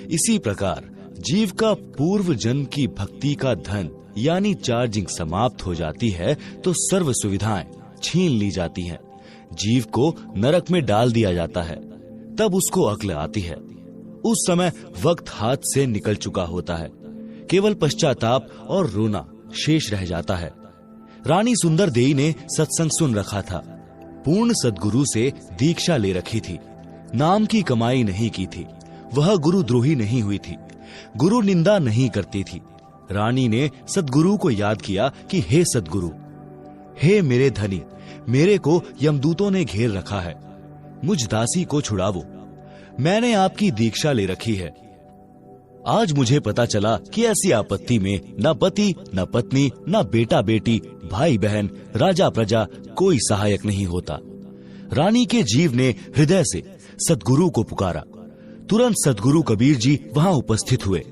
Speaker 1: इसी प्रकार जीव का पूर्व जन्म की भक्ति का धन यानी चार्जिंग समाप्त हो जाती है तो सर्व सुविधाएं छीन ली जाती हैं। जीव को नरक में डाल दिया जाता है। तब उसको अक्ल आती है। उस समय वक्त हाथ से निकल चुका होता है। केवल पश्चाताप और रोना शेष रह जाता है। रानी सुंदर देई ने सत्संग सुन रखा था। पूर्ण सद्गुरु से दीक्षा ले रखी थी। नाम की कमाई नहीं की थी। वह गुरुद्रोही नहीं हुई थी। गुरु निंदा नहीं करती थी। रानी ने सद्गुरु को याद किया कि हे सद्गुरु, हे मेरे धनी, मेरे को यमदूतों ने घेर रखा है, मुझ दासी को छुड़ावो। मैंने आपकी दीक्षा ले रखी है। आज मुझे पता चला कि ऐसी आपत्ति में न पति, न पत्नी, न बेटा बेटी, भाई बहन, राजा प्रजा कोई सहायक नहीं होता। रानी के जीव ने हृदय से सद्गुरु को पुकारा। तुरंत सद्गुरु कबीर जी वहां उपस्थित हुए।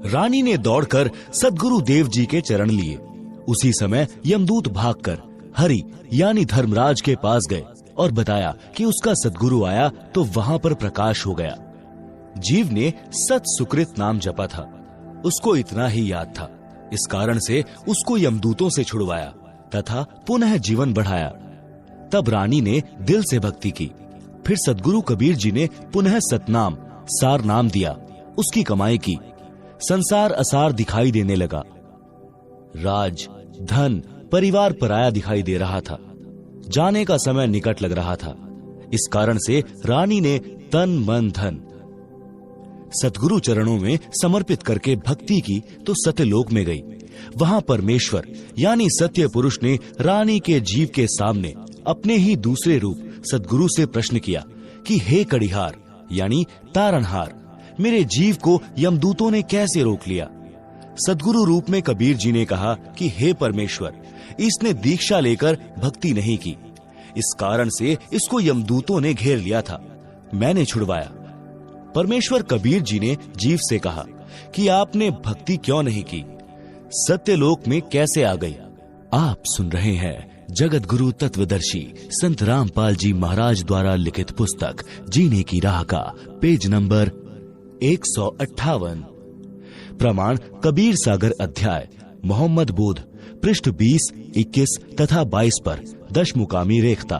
Speaker 1: रानी ने दौड़कर सद्गुरु देव जी के चरण लिए। उसी समय यमदूत भागकर हरि यानी धर्मराज के पास गए और बताया कि उसका सद्गुरु आया तो वहां पर प्रकाश हो गया। जीव ने सत सुकृत नाम जपा था। उसको इतना ही याद था। इस कारण से उसको यमदूतों से छुड़वाया तथा पुनः जीवन बढ़ाया। तब रानी ने दिल से भक्ति की। फिर सद्गुरु कबीर जी ने पुनः सतनाम सार नाम दिया। उसकी कमाई की। संसार असार दिखाई देने लगा। राज, धन, परिवार पराया दिखाई दे रहा था। जाने का समय निकट लग रहा था। इस कारण से रानी ने तन मन धन सतगुरु चरणों में समर्पित करके भक्ति की तो सत्यलोक में गई। वहां परमेश्वर यानी सत्य पुरुष ने रानी के जीव के सामने अपने ही दूसरे रूप सतगुरु से प्रश्न किया कि हे कड़िहार यानी तारणहार, मेरे जीव को यमदूतों ने कैसे रोक लिया? सतगुरु रूप में कबीर जी ने कहा कि हे परमेश्वर, इसने दीक्षा लेकर भक्ति नहीं की, इस कारण से इसको यमदूतों ने घेर लिया था, मैंने छुड़वाया। परमेश्वर कबीर जी ने जीव से कहा कि आपने भक्ति क्यों नहीं की, सत्यलोक में कैसे आ गई? आप सुन रहे हैं जगत गुरु तत्वदर्शी संत रामपाल जी महाराज द्वारा लिखित पुस्तक जीने की राह का पेज नंबर 158। प्रमाण कबीर सागर अध्याय मोहम्मद बोध पृष्ठ 20, 21 तथा 22 पर दशमुकामी रेखता।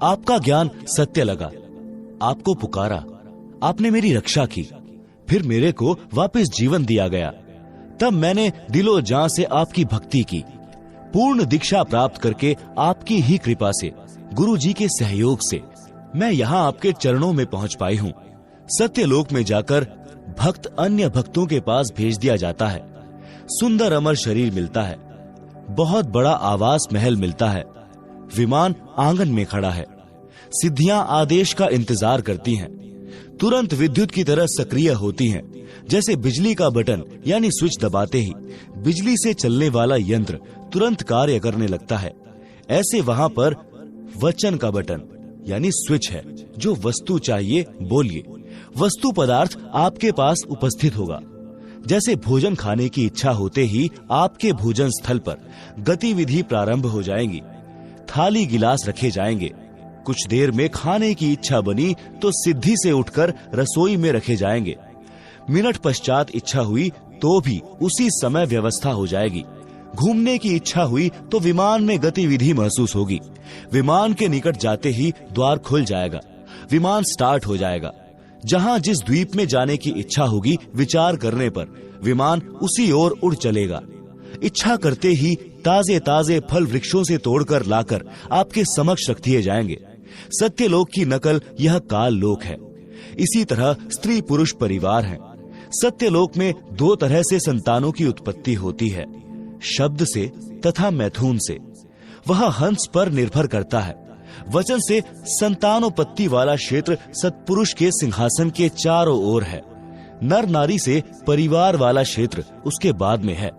Speaker 1: आपका ज्ञान सत्य लगा, आपको पुकारा, आपने मेरी रक्षा की, फिर मेरे को वापस जीवन दिया गया। तब मैंने दिलो जान से आपकी भक्ति की। पूर्ण दीक्षा प्राप्त करके आपकी ही कृपा से, गुरु जी के सहयोग से मैं यहाँ आपके चरणों में पहुँच पाई हूँ। सत्यलोक में जाकर भक्त अन्य भक्तों के पास भेज दिया जाता है। सुंदर अमर शरीर मिलता है, बहुत बड़ा आवास महल मिलता है, विमान आंगन में खड़ा है, सिद्धियां आदेश का इंतजार करती हैं। तुरंत विद्युत की तरह सक्रिय होती हैं। जैसे बिजली का बटन यानी स्विच दबाते ही बिजली से चलने वाला यंत्र तुरंत कार्य करने लगता है, ऐसे वहां पर वचन का बटन यानी स्विच है। जो वस्तु चाहिए बोलिए, वस्तु पदार्थ आपके पास उपस्थित होगा। जैसे भोजन खाने की इच्छा होते ही आपके भोजन स्थल पर गतिविधि प्रारंभ हो जाएंगी। थाली गिलास रखे जाएंगे। कुछ देर में खाने की इच्छा बनी तो सिद्धि से उठकर रसोई में रखे जाएंगे। मिनट पश्चात इच्छा हुई तो भी उसी समय व्यवस्था हो जाएगी। घूमने की इच्छा हुई तो विमान में गतिविधि महसूस होगी। विमान के निकट जाते ही द्वार खुल जाएगा, विमान स्टार्ट हो जाएगा। जहां जिस द्वीप में जाने की इच्छा होगी, विचार करने पर विमान उसी ओर उड़ चलेगा। इच्छा करते ही ताजे ताजे फल वृक्षों से तोड़कर लाकर आपके समक्ष रख दिए जाएंगे। सत्यलोक की नकल यह काल लोक है। इसी तरह स्त्री पुरुष परिवार हैं। सत्यलोक में दो तरह से संतानों की उत्पत्ति होती है, शब्द से तथा मैथुन से। वह हंस पर निर्भर करता है। वचन से संतानोत्पत्ति वाला क्षेत्र सत्पुरुष के सिंहासन के चारों ओर है। नर नारी से परिवार वाला क्षेत्र उसके बाद में है।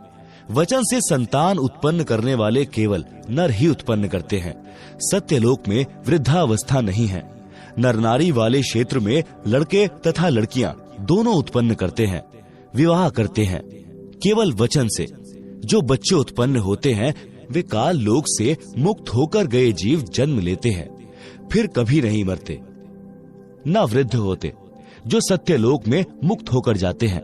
Speaker 1: वचन से संतान उत्पन्न करने वाले केवल नर ही उत्पन्न करते हैं। सत्यलोक में वृद्धावस्था नहीं है। नर नारी वाले क्षेत्र में लड़के तथा लड़कियां दोनों उत्पन्न करते हैं, विवाह करते हैं। केवल वचन से जो बच्चे उत्पन्न होते हैं वे काल लोक से मुक्त होकर गए जीव जन्म लेते हैं, फिर कभी नहीं मरते न वृद्ध होते। जो सत्यलोक में मुक्त होकर जाते हैं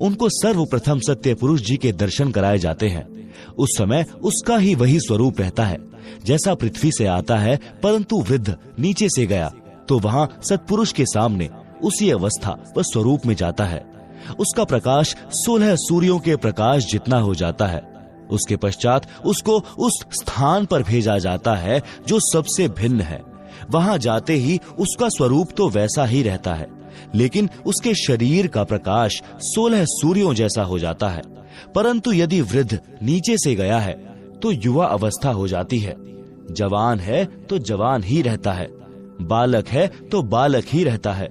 Speaker 1: उनको सर्वप्रथम सत्य पुरुष जी के दर्शन कराए जाते हैं। उस समय उसका ही वही स्वरूप रहता है जैसा पृथ्वी से आता है, परंतु वृद्ध नीचे से गया तो वहाँ सत्पुरुष के सामने उसी अवस्था व स्वरूप में जाता है। उसका प्रकाश 16 सूर्यों के प्रकाश जितना हो जाता है। उसके पश्चात उसको उस स्थान पर भेजा जाता है जो सबसे भिन्न है। वहां जाते ही उसका स्वरूप तो वैसा ही रहता है, लेकिन उसके शरीर का प्रकाश 16 सूर्यों जैसा हो जाता है। परंतु यदि वृद्ध नीचे से गया है तो युवा अवस्था हो जाती है। जवान है तो जवान ही रहता है, बालक है तो बालक ही रहता है।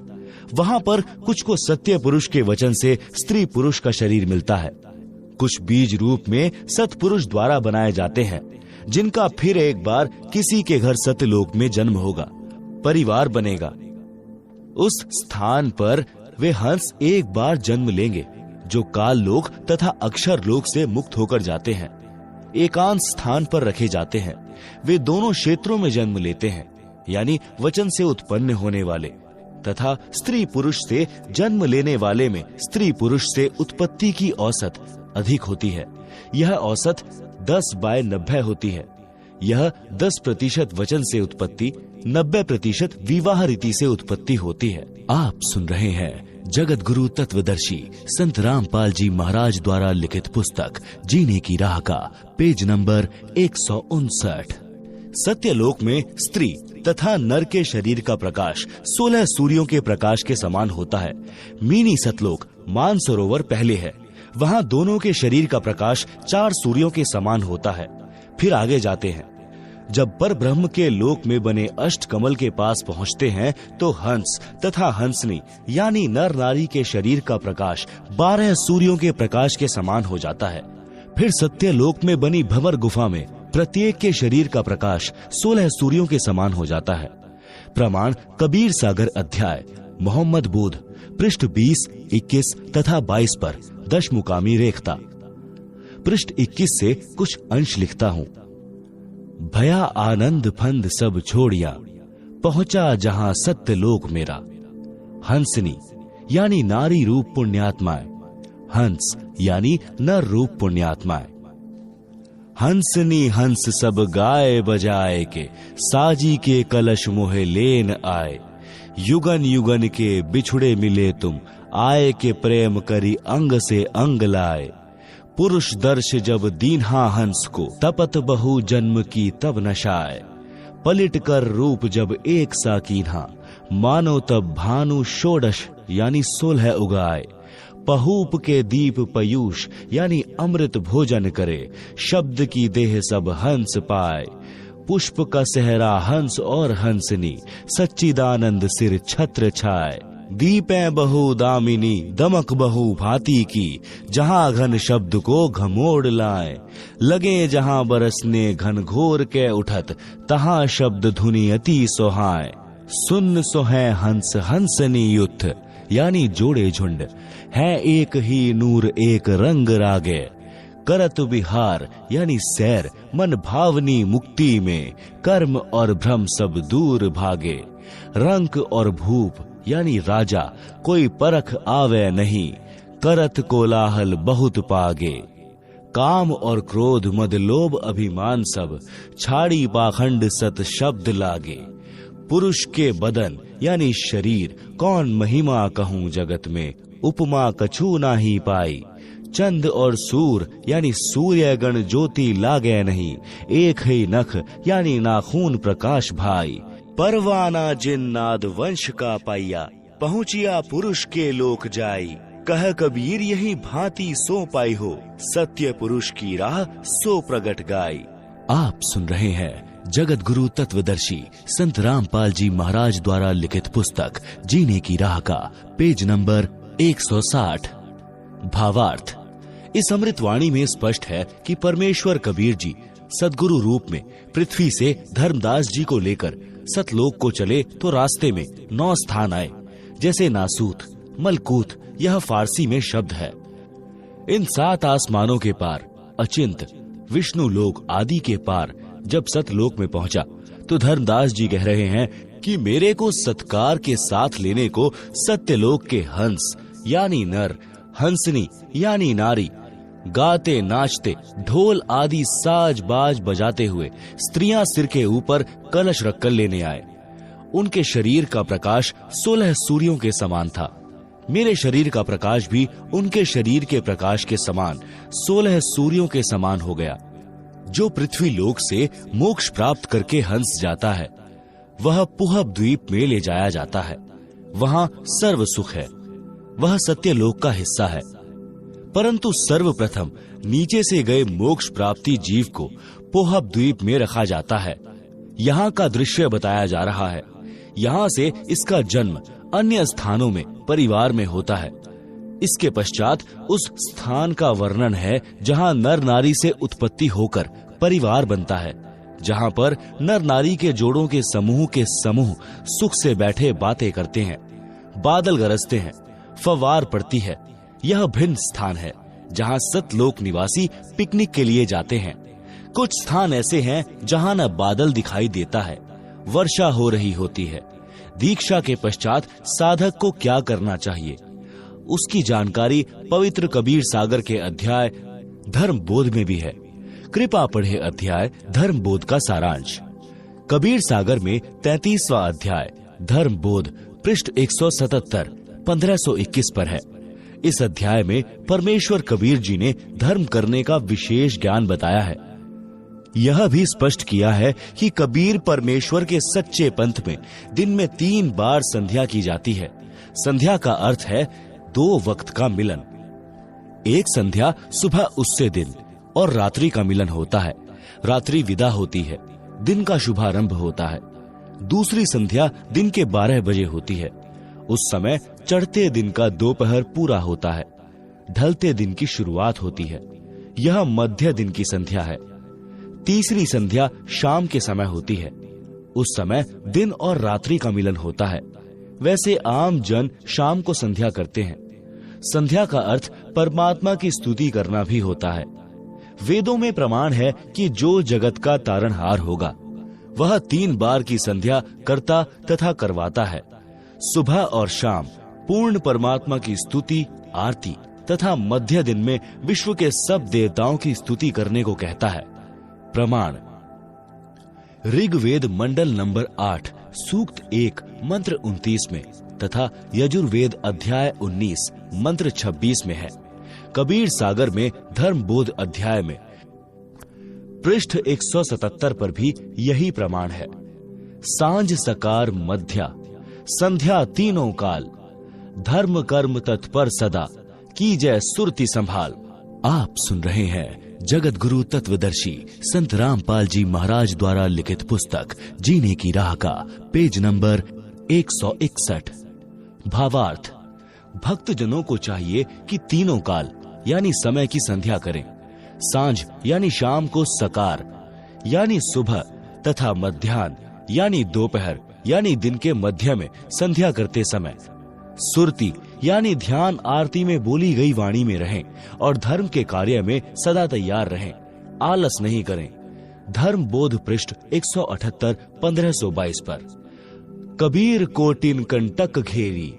Speaker 1: वहां पर कुछ को सत्य पुरुष के वचन से स्त्री पुरुष का शरीर मिलता है। कुछ बीज रूप में सत्पुरुष द्वारा बनाए जाते हैं, जिनका फिर एक बार किसी के घर सत्यलोक में जन्म होगा, परिवार बनेगा। उस स्थान पर वे हंस एक बार जन्म लेंगे जो काल लोक तथा अक्षर लोक से मुक्त होकर जाते हैं। एकांत स्थान पर रखे जाते हैं। वे दोनों क्षेत्रों में जन्म लेते हैं, यानी वचन से उत्पन्न होने वाले तथा स्त्री पुरुष से जन्म लेने वाले में स्त्री पुरुष से उत्पत्ति की औसत अधिक होती है। यह औसत 10/90 होती है। यह 10% वचन से उत्पत्ति, 90% विवाह रीति से उत्पत्ति होती है। आप सुन रहे हैं जगत गुरु तत्वदर्शी संत रामपाल जी महाराज द्वारा लिखित पुस्तक जीने की राह का पेज नंबर 159। सत्यलोक में स्त्री तथा नर के शरीर का प्रकाश 16 सूर्यों के प्रकाश के समान होता है। मिनी सतलोक मानसरोवर पहले है। वहाँ दोनों के शरीर का प्रकाश 4 सूर्यों के समान होता है। फिर आगे जाते हैं। जब पर ब्रह्म के लोक में बने अष्ट कमल के पास पहुँचते हैं तो हंस तथा हंसनी यानी नर नारी के शरीर का प्रकाश 12 सूर्यों के प्रकाश के समान हो जाता है। फिर सत्यलोक में बनी भंवर गुफा में प्रत्येक के शरीर का प्रकाश 16 सूर्यों के समान हो जाता है। प्रमाण कबीर सागर अध्याय मोहम्मद बोध पृष्ठ 20, 21 तथा 22 पर दशमुकामी रेखता। पृष्ठ 21 से कुछ अंश लिखता हूँ। भया आनंद फंद सब छोड़िया, पहुंचा जहां सत्य लोक मेरा। हंसनी यानी नारी रूप पुण्यात्माएं, हंस यानी नर रूप पुण्यात्माएं। हंसनी हंस सब गाए बजाए के, साजी के कलश मोहे लेन आए। युगन युगन के बिछुड़े मिले तुम, आए के प्रेम करी अंग से अंग लाए। पुरुष दर्श जब दीन्हा हंस को, तपत बहु जन्म की तब नशाए। पलिट कर रूप जब एक सा कीन्हा, मानो तब भानु षोडश यानी 16 उगाए। पहूप के दीप पयूष यानी अमृत भोजन करे, शब्द की देह सब हंस पाए। पुष्प का सहरा हंस और हंसनी, सच्चिदानंद सिर छत्र छाए। दीपें बहु दामिनी दमक बहु भांति की, जहां घन शब्द को घमोड़ लाए। लगे जहां बरसने घन घोर के उठत, तहां शब्द धुनि अति सोहाय। सुन सोहे हंस हंसनी युथ, यानी जोड़े झुंड, है एक ही नूर एक रंग रागे। करत विहार यानी सैर, मन भावनी मुक्ति में, कर्म और भ्रम सब दूर भागे। रंक और भूप यानी राजा, कोई परख आवे नहीं, करत कोलाहल बहुत पागे। काम और क्रोध मद लोभ अभिमान सब, छाड़ी पाखंड सत शब्द लागे। पुरुष के बदन यानी शरीर, कौन महिमा कहूं जगत में, उपमा कछु नाही पाई। चंद और सूर यानी सूर्य गण ज्योति लागे नहीं, एक ही नख यानी नाखून प्रकाश भाई। परवाना जिन नाद वंश का पाइया, पहुँचिया पुरुष के लोक जाई। कह कबीर यही भांति सो पाई हो, सत्य पुरुष की राह सो प्रगट गाई। आप सुन रहे हैं जगत गुरु तत्वदर्शी संत रामपाल जी महाराज द्वारा लिखित पुस्तक जीने की राह का पेज नंबर 160। भावार्थ। इस अमृतवाणी में स्पष्ट है कि परमेश्वर कबीर जी सदगुरु रूप में पृथ्वी से धर्मदास जी को लेकर सतलोक को चले तो रास्ते में 9 स्थान आए, जैसे नासूत, मलकूत, यह फारसी में शब्द है। इन 7 आसमानों के पार अचिंत विष्णु लोक आदि के पार जब सतलोक में पहुंचा तो धर्मदास जी कह रहे हैं कि मेरे को सत्कार के साथ लेने को सत्यलोक के हंस यानी नर, हंसनी यानी नारी, गाते नाचते ढोल आदि साज बाज बजाते हुए स्त्रियां सिर के ऊपर कलश रखकर लेने आए। उनके शरीर का प्रकाश 16 सूर्यों के समान था। मेरे शरीर का प्रकाश भी उनके शरीर के प्रकाश के समान 16 सूर्यों के समान हो गया। जो पृथ्वी लोक से मोक्ष प्राप्त करके हंस जाता है, वह पुहब द्वीप में ले जाया जाता है। वहां सर्व सुख है, वह सत्यलोक का हिस्सा है। परंतु सर्वप्रथम नीचे से गए मोक्ष प्राप्ति जीव को पोहब द्वीप में रखा जाता है। यहाँ का दृश्य बताया जा रहा है। यहाँ से इसका जन्म अन्य स्थानों में परिवार में होता है। इसके पश्चात उस स्थान का वर्णन है जहाँ नर नारी से उत्पत्ति होकर परिवार बनता है, जहाँ पर नर नारी के जोड़ों के समूह सुख से बैठे बातें करते हैं, बादल गरजते हैं, फव्वार पड़ती है। यह भिन्न स्थान है जहाँ सतलोक निवासी पिकनिक के लिए जाते हैं। कुछ स्थान ऐसे हैं जहाँ न बादल दिखाई देता है, वर्षा हो रही होती है। दीक्षा के पश्चात साधक को क्या करना चाहिए, उसकी जानकारी पवित्र कबीर सागर के अध्याय धर्म बोध में भी है। कृपा पढ़े अध्याय धर्म बोध का सारांश। कबीर सागर में 33वां अध्याय धर्म बोध पृष्ठ 177 1521 पर है। इस अध्याय में परमेश्वर कबीर जी ने धर्म करने का विशेष ज्ञान बताया है। यह भी स्पष्ट किया है कि कबीर परमेश्वर के सच्चे पंथ में दिन में 3 बार संध्या की जाती है। संध्या का अर्थ है 2 वक्त का मिलन। एक संध्या सुबह उससे दिन और रात्रि का मिलन होता है। रात्रि विदा होती है, दिन का शुभारंभ होता है। दूसरी संध्या दिन के 12 बजे होती है। उस समय चढ़ते दिन का दोपहर पूरा होता है, ढलते दिन की शुरुआत होती है। यह मध्य दिन की संध्या है। तीसरी संध्या शाम के समय होती है। उस समय दिन और रात्रि का मिलन होता है। वैसे आम जन शाम को संध्या करते हैं। संध्या का अर्थ परमात्मा की स्तुति करना भी होता है। वेदों में प्रमाण है कि जो जगत का तारणहार होगा वह 3 बार की संध्या करता तथा करवाता है। सुबह और शाम पूर्ण परमात्मा की स्तुति, आरती तथा मध्य दिन में विश्व के सब देवताओं की स्तुति करने को कहता है। प्रमाण ऋग्वेद मंडल नंबर 8 सूक्त 1 मंत्र 29 में तथा यजुर्वेद अध्याय 19 मंत्र 26 में है। कबीर सागर में धर्म बोध अध्याय में पृष्ठ 177 पर भी यही प्रमाण है। सांझ सकार मध्या संध्या तीनों काल, धर्म कर्म तत्पर सदा, की जय सुरति संभाल। आप सुन रहे हैं जगत गुरु तत्वदर्शी संत रामपाल जी महाराज द्वारा लिखित पुस्तक जीने की राह का पेज नंबर 161। भावार्थ, भक्तजनों को चाहिए कि तीनों काल यानी समय की संध्या करें। सांझ यानी शाम को सकार यानी सुबह तथा मध्याह्न यानी दोपहर यानी दिन के मध्य में संध्या करते समय सुरती यानी ध्यान आरती में बोली गई वाणी में रहें और धर्म के कार्य में सदा तैयार रहें, आलस नहीं करें। धर्म बोध पृष्ठ 178 1522 पर। कबीर कोटिन कंटक घेरी,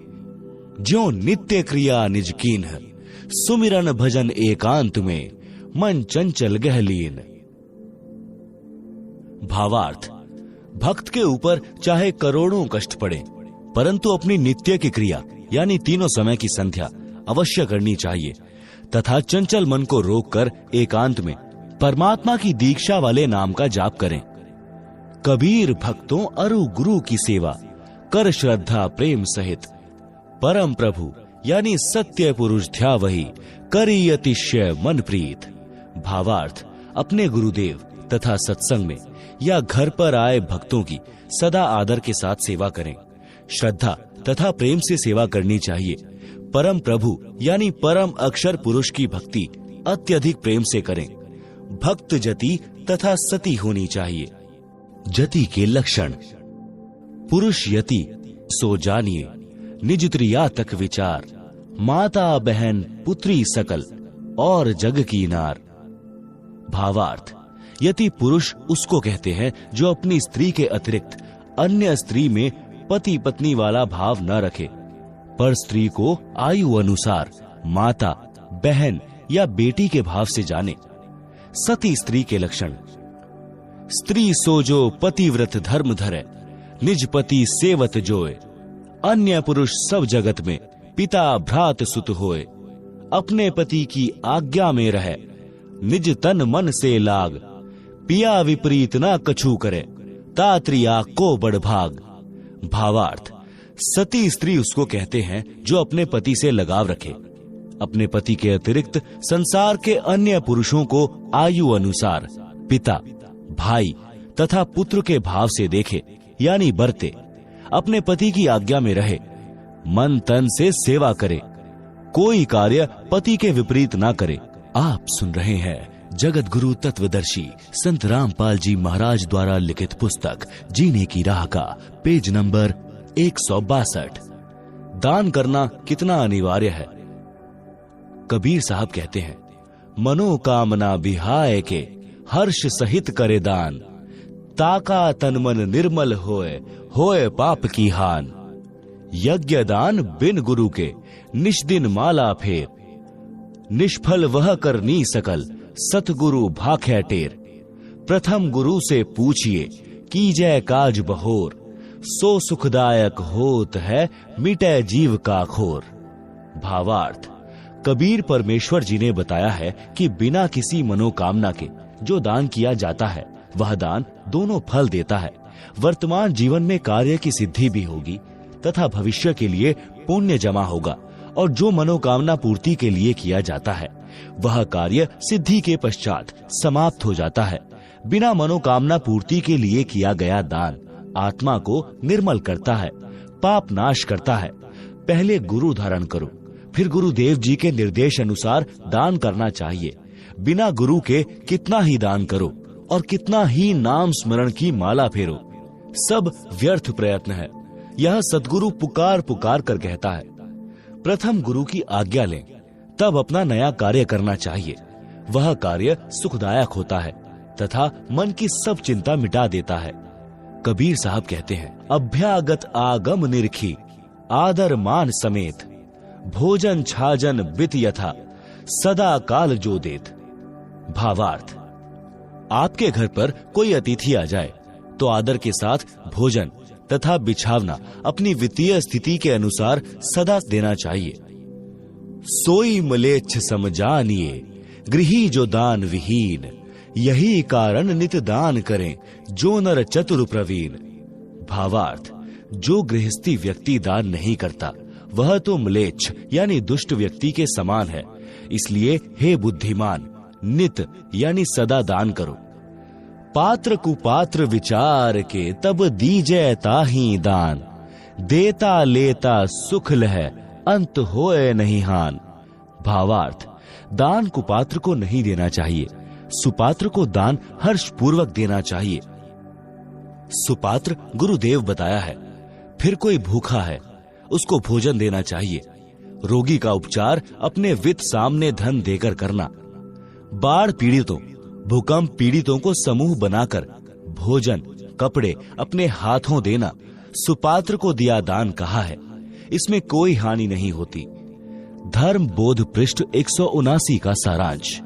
Speaker 1: ज्यों नित्य क्रिया निज कीन्ह, सुमिरन भजन एकांत में, मन चंचल गहलीन। भावार्थ, भक्त के ऊपर चाहे करोड़ों कष्ट पड़े, परंतु अपनी नित्य की क्रिया यानी तीनों समय की संध्या अवश्य करनी चाहिए तथा चंचल मन को रोककर एकांत में परमात्मा की दीक्षा वाले नाम का जाप करें। कबीर भक्तों अरु गुरु की सेवा कर श्रद्धा प्रेम सहित, परम प्रभु यानी सत्य पुरुष ध्या वही, करी अतिशय मन प्रीत। भावार्थ, अपने गुरुदेव तथा सत्संग में या घर पर आए भक्तों की सदा आदर के साथ सेवा करें। श्रद्धा तथा प्रेम से सेवा करनी चाहिए। परम प्रभु यानी परम अक्षर पुरुष की भक्ति अत्यधिक प्रेम से करें। भक्त जति तथा सती होनी चाहिए। जति के लक्षण, पुरुष यति सो जानिए, निज त्रिया तक विचार, माता बहन पुत्री सकल और जग की नार। भावार्थ, यति पुरुष उसको कहते हैं जो अपनी स्त्री के अतिरिक्त अन्य स्त्री में पति पत्नी वाला भाव न रखे, पर स्त्री को आयु अनुसार माता, बहन या बेटी के भाव से जाने। सती स्त्री के लक्षण, स्त्री सो जो पतिव्रत धर्म धरे, निज पति सेवत जोए, अन्य पुरुष सब जगत में पिता भ्रात सुत होए, अपने पति की आज्ञा में रहे, निज तन मन से लाग, पिया विपरीत न कछु करे, तात्रिया को बड़ भाग। भावार्थ, सती स्त्री उसको कहते हैं जो अपने पति से लगाव रखे, अपने पति के अतिरिक्त संसार के अन्य पुरुषों को आयु अनुसार पिता, भाई तथा पुत्र के भाव से देखे यानी बरते, अपने पति की आज्ञा में रहे, मन तन से सेवा करे, कोई कार्य पति के विपरीत ना करे। आप सुन रहे हैं जगत गुरु तत्वदर्शी संत रामपाल जी महाराज द्वारा लिखित पुस्तक जीने की राह का पेज नंबर 162। दान करना कितना अनिवार्य है। कबीर साहब कहते हैं, मनोकामना बिहाय के हर्ष सहित करे दान, ताका तन मन निर्मल होए पाप की हान। यज्ञ दान बिन गुरु के निष्दिन माला फेर, निष्फल वह करनी सकल सतगुरु भाख्या टेर। प्रथम गुरु से पूछिए कीजय काज बहोर, सो सुखदायक होत है मिटे जीव का खोर। भावार्थ, कबीर परमेश्वर जी ने बताया है कि बिना किसी मनोकामना के जो दान किया जाता है वह दान दोनों फल देता है। वर्तमान जीवन में कार्य की सिद्धि भी होगी तथा भविष्य के लिए पुण्य जमा होगा, और जो मनोकामना पूर्ति के लिए किया जाता है वह कार्य सिद्धि के पश्चात समाप्त हो जाता है। बिना मनोकामना पूर्ति के लिए किया गया दान आत्मा को निर्मल करता है, पाप नाश करता है। पहले गुरु धारण करो, फिर गुरुदेव जी के निर्देश अनुसार दान करना चाहिए। बिना गुरु के कितना ही दान करो और कितना ही नाम स्मरण की माला फेरो, सब व्यर्थ प्रयत्न है। यह सद्गुरु पुकार पुकार कर कहता है। प्रथम गुरु की आज्ञा लें, तब अपना नया कार्य करना चाहिए। वह कार्य सुखदायक होता है तथा मन की सब चिंता मिटा देता है। कबीर साहब कहते हैं, अभ्यागत आगम निरखी, आदर मान समेत, भोजन छाजन बित यथा, सदा काल जो देत। भावार्थ, आपके घर पर कोई अतिथि आ जाए तो आदर के साथ भोजन तथा बिछावना अपनी वित्तीय स्थिति के अनुसार सदा देना चाहिए। सोई मलेच्छ समझानिए, गृही जो दान विहीन, यही कारण नित दान करें जो नर चतुर प्रवीण। भावार्थ, जो गृहस्थी व्यक्ति दान नहीं करता वह तो मलेच्छ यानी दुष्ट व्यक्ति के समान है। इसलिए हे बुद्धिमान, नित यानी सदा दान करो। पात्र कुपात्र विचार के तब दीजै ताहि दान, देता लेता सुख लह अंत होए नहीं हान। भावार्थ, दान कुपात्र को नहीं देना चाहिए, सुपात्र को दान हर्ष पूर्वक देना चाहिए। सुपात्र गुरुदेव बताया है। फिर कोई भूखा है, उसको भोजन देना चाहिए। रोगी का उपचार अपने वित्त सामने धन देकर करना। बाढ़ पीड़ितों, भूकंप पीड़ितों को समूह बनाकर भोजन, कपड़े अपने हाथों देना सुपात्र को दिया दान कहा है। इसमें कोई हानि नहीं होती। धर्म बोध पृष्ठ 179 का सारांश।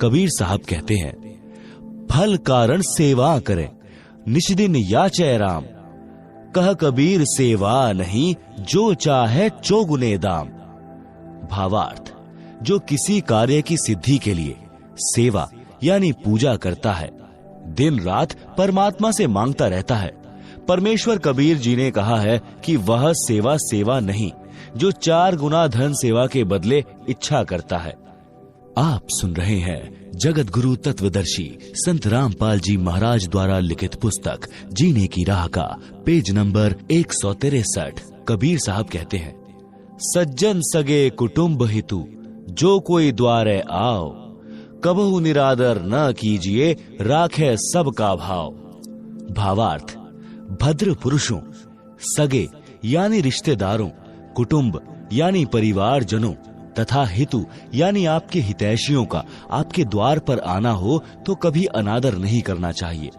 Speaker 1: कबीर साहब कहते हैं, फल कारण सेवा करे निष्दिन याचै राम। कह कबीर सेवा नहीं जो चाहे चौगुने दाम। भावार्थ, जो किसी कार्य की सिद्धि के लिए सेवा यानी पूजा करता है, दिन रात परमात्मा से मांगता रहता है, परमेश्वर कबीर जी ने कहा है कि वह सेवा सेवा नहीं जो 4 गुना धन सेवा के बदले इच्छा करता है। आप सुन रहे हैं जगत गुरु तत्वदर्शी संत रामपाल जी महाराज द्वारा लिखित पुस्तक जीने की राह का पेज नंबर 163। कबीर साहब कहते हैं, सज्जन सगे कुटुंब हितु जो कोई द्वारे आओ, कबहु निरादर न कीजिए राखे सबका भाव। भावार्थ, भद्र पुरुषों, सगे यानी रिश्तेदारों, कुटुंब यानी परिवार जनों तथा हितु यानी आपके हितैषियों का आपके द्वार पर आना हो तो कभी अनादर नहीं करना चाहिए,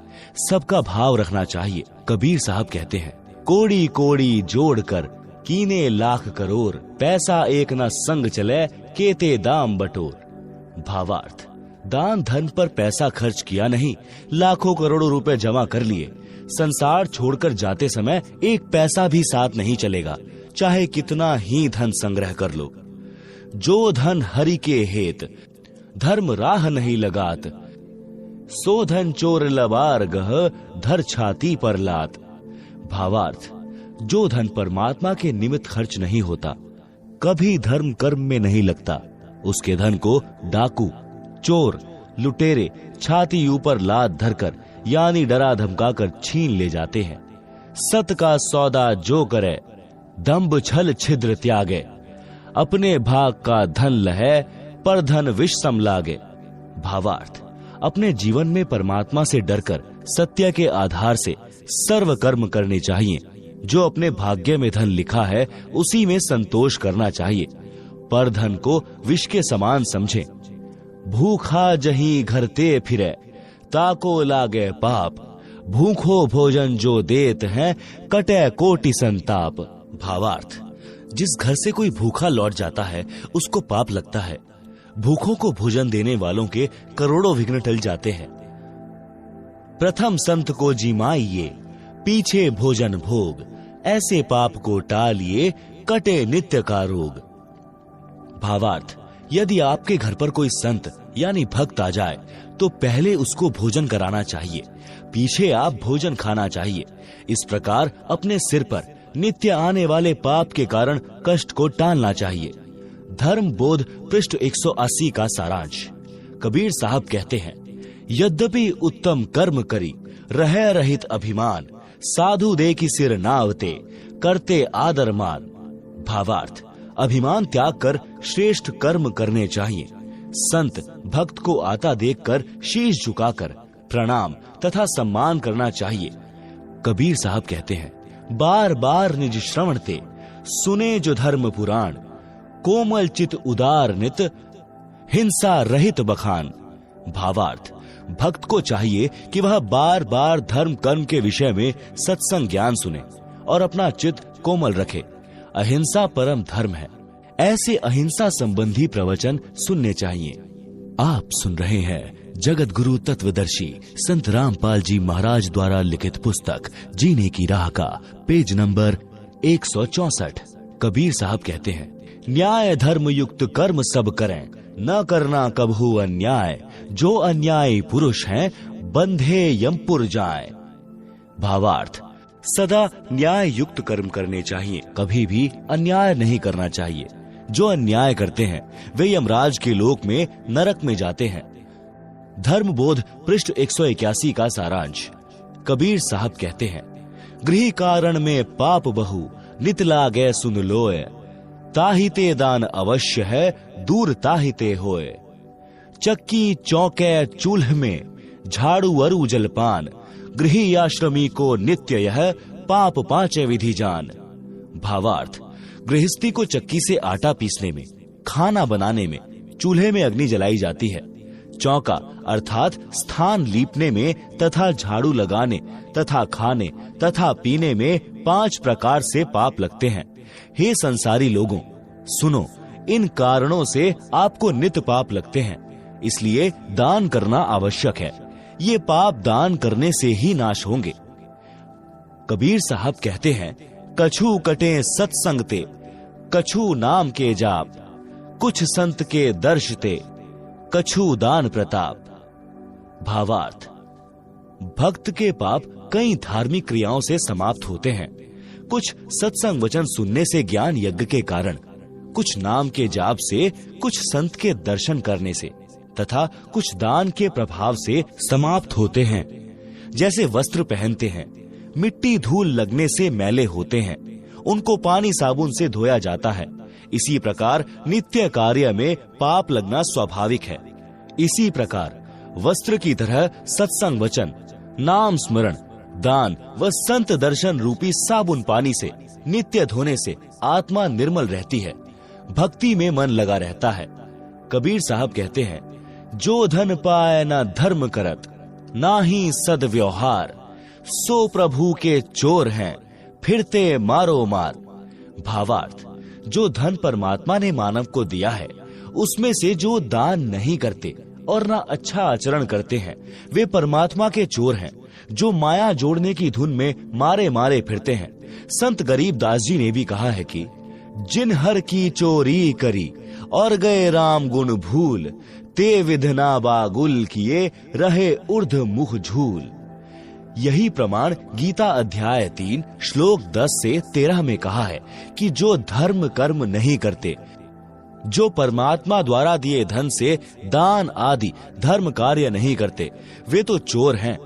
Speaker 1: सबका भाव रखना चाहिए। कबीर साहब कहते हैं, कोड़ी कोड़ी जोड़कर कीने लाख करोड़, पैसा एक न संग चले केते दाम बटोर। भावार्थ, दान धन पर पैसा खर्च किया नहीं, लाखों करोड़ों रुपए जमा कर लिए, संसार छोड़कर जाते समय एक पैसा भी साथ नहीं चलेगा, चाहे कितना ही धन संग्रह कर लो। जो धन हरि के हेत धर्म राह नहीं लगात, सो धन चोर लबार गह धर छाती पर लात। भावार्थ, जो धन परमात्मा के निमित्त खर्च नहीं होता, कभी धर्म कर्म में नहीं लगता, उसके धन को डाकू, चोर, लुटेरे छाती ऊपर लात धरकर यानी डरा धमकाकर छीन ले जाते हैं। सत का सौदा जो करे दंभ छल छिद्र त्यागे, अपने भाग का धन लहे पर धन विष सम लागे। भावार्थ, अपने जीवन में परमात्मा से डरकर सत्य के आधार से सर्व कर्म करने चाहिए। जो अपने भाग्य में धन लिखा है उसी में संतोष करना चाहिए, पर धन को विष के समान समझे। भूखा जहीं घर ते फिरे ताको लागे पाप, भूखो भोजन जो देत हैं कटे कोटि संताप। भावार्थ, जिस घर से कोई भूखा लौट जाता है उसको पाप लगता है। भूखों को भोजन देने वालों के करोड़ों विघ्न टल जाते हैं। प्रथम संत को जिमाइए पीछे भोजन भोग, ऐसे पाप को टालिए कटे नित्य का रोग। भावार्थ, यदि आपके घर पर कोई संत यानी भक्त आ जाए तो पहले उसको भोजन कराना चाहिए, पीछे आप भोजन खाना चाहिए। इस प्रकार अपने सिर पर नित्य आने वाले पाप के कारण कष्ट को टालना चाहिए। धर्म बोध पृष्ठ 180 का सारांश। कबीर साहब कहते हैं, यद्यपि उत्तम कर्म करी रहे रहित अभिमान, साधु दे की सिर नावते करते आदर मान। भावार्थ, अभिमान त्याग कर श्रेष्ठ कर्म करने चाहिए। संत भक्त को आता देखकर शीश झुकाकर प्रणाम तथा सम्मान करना चाहिए। कबीर साहब कहते हैं, बार बार निज श्रवण ते सुने जो धर्म पुराण, कोमल चित उदार नित हिंसा रहित बखान। भावार्थ, भक्त को चाहिए कि वह बार बार धर्म कर्म के विषय में सत्संग ज्ञान सुने और अपना चित्त कोमल रखे। अहिंसा परम धर्म है, ऐसे अहिंसा संबंधी प्रवचन सुनने चाहिए। आप सुन रहे हैं जगत गुरु तत्वदर्शी संत रामपाल जी महाराज द्वारा लिखित पुस्तक जीने की राह का पेज नंबर 164। कबीर साहब कहते हैं, न्याय धर्म युक्त कर्म सब करें, न करना कभू अन्याय, जो अन्यायी पुरुष हैं बंधे यमपुर जाए। भावार्थ, सदा न्याय युक्त कर्म करने चाहिए, कभी भी अन्याय नहीं करना चाहिए। जो अन्याय करते हैं वे यमराज के लोक में नरक में जाते हैं। धर्म बोध पृष्ठ 181 का सारांश। कबीर साहब कहते हैं, गृह कारण में पाप बहु नित लागे सुन लोए, ताहिते दान अवश्य है, दूर ताहिते होए। चक्की चौके चूल्ह में, झाड़ू अरु जलपान, गृही आश्रमी को नित्य यह, पाप पांचे विधि जान। भावार्थ, गृहस्थी को चक्की से आटा पीसने में, खाना बनाने में, चूल्हे में अग्नि जलाई जाती है। चौका अर्थात स्थान लीपने में तथा झाड़ू लगाने तथा खाने तथा पीने में 5 प्रकार से पाप लगते हैं। हे संसारी लोगों, सुनो, इन कारणों से आपको नित्य पाप लगते हैं, इसलिए दान करना आवश्यक है। ये पाप दान करने से ही नाश होंगे। कबीर साहब कहते हैं, कछु कटे सत्संगते, कछु नाम के जाप, कुछ संत के दर्शते, कछु दान प्रताप। भावार्थ, भक्त के पाप कई धार्मिक क्रियाओं से समाप्त होते हैं। कुछ सत्संग वचन सुनने से, ज्ञान यज्ञ के कारण, कुछ नाम के जाप से, कुछ संत के दर्शन करने से तथा कुछ दान के प्रभाव से समाप्त होते हैं। जैसे वस्त्र पहनते हैं, मिट्टी धूल लगने से मैले होते हैं, उनको पानी साबुन से धोया जाता है। इसी प्रकार नित्य कार्य में पाप लगना स्वाभाविक है। इसी प्रकार वस्त्र की तरह सत्संग वचन, नाम स्मरण, दान व संत दर्शन रूपी साबुन पानी से नित्य धोने से आत्मा निर्मल रहती है, भक्ति में मन लगा रहता है। कबीर साहब कहते हैं, जो धन पाए न धर्म करत, ना ही सद व्यवहार, सो प्रभु के चोर हैं, फिरते मारो मार। भावार्थ, जो धन परमात्मा ने मानव को दिया है, उसमें से जो दान नहीं करते और ना अच्छा आचरण करते हैं, वे परमात्मा के चोर हैं, जो माया जोड़ने की धुन में मारे मारे फिरते हैं। संत गरीब दास जी ने भी कहा है कि जिन हर की चोरी करी और गए राम गुण भूल, ते विधना बागुल किए रहे ऊर्ध मुख झूल। यही प्रमाण गीता अध्याय 3 श्लोक 10 से 13 में कहा है कि जो धर्म कर्म नहीं करते, जो परमात्मा द्वारा दिए धन से दान आदि धर्म कार्य नहीं करते, वे तो चोर हैं।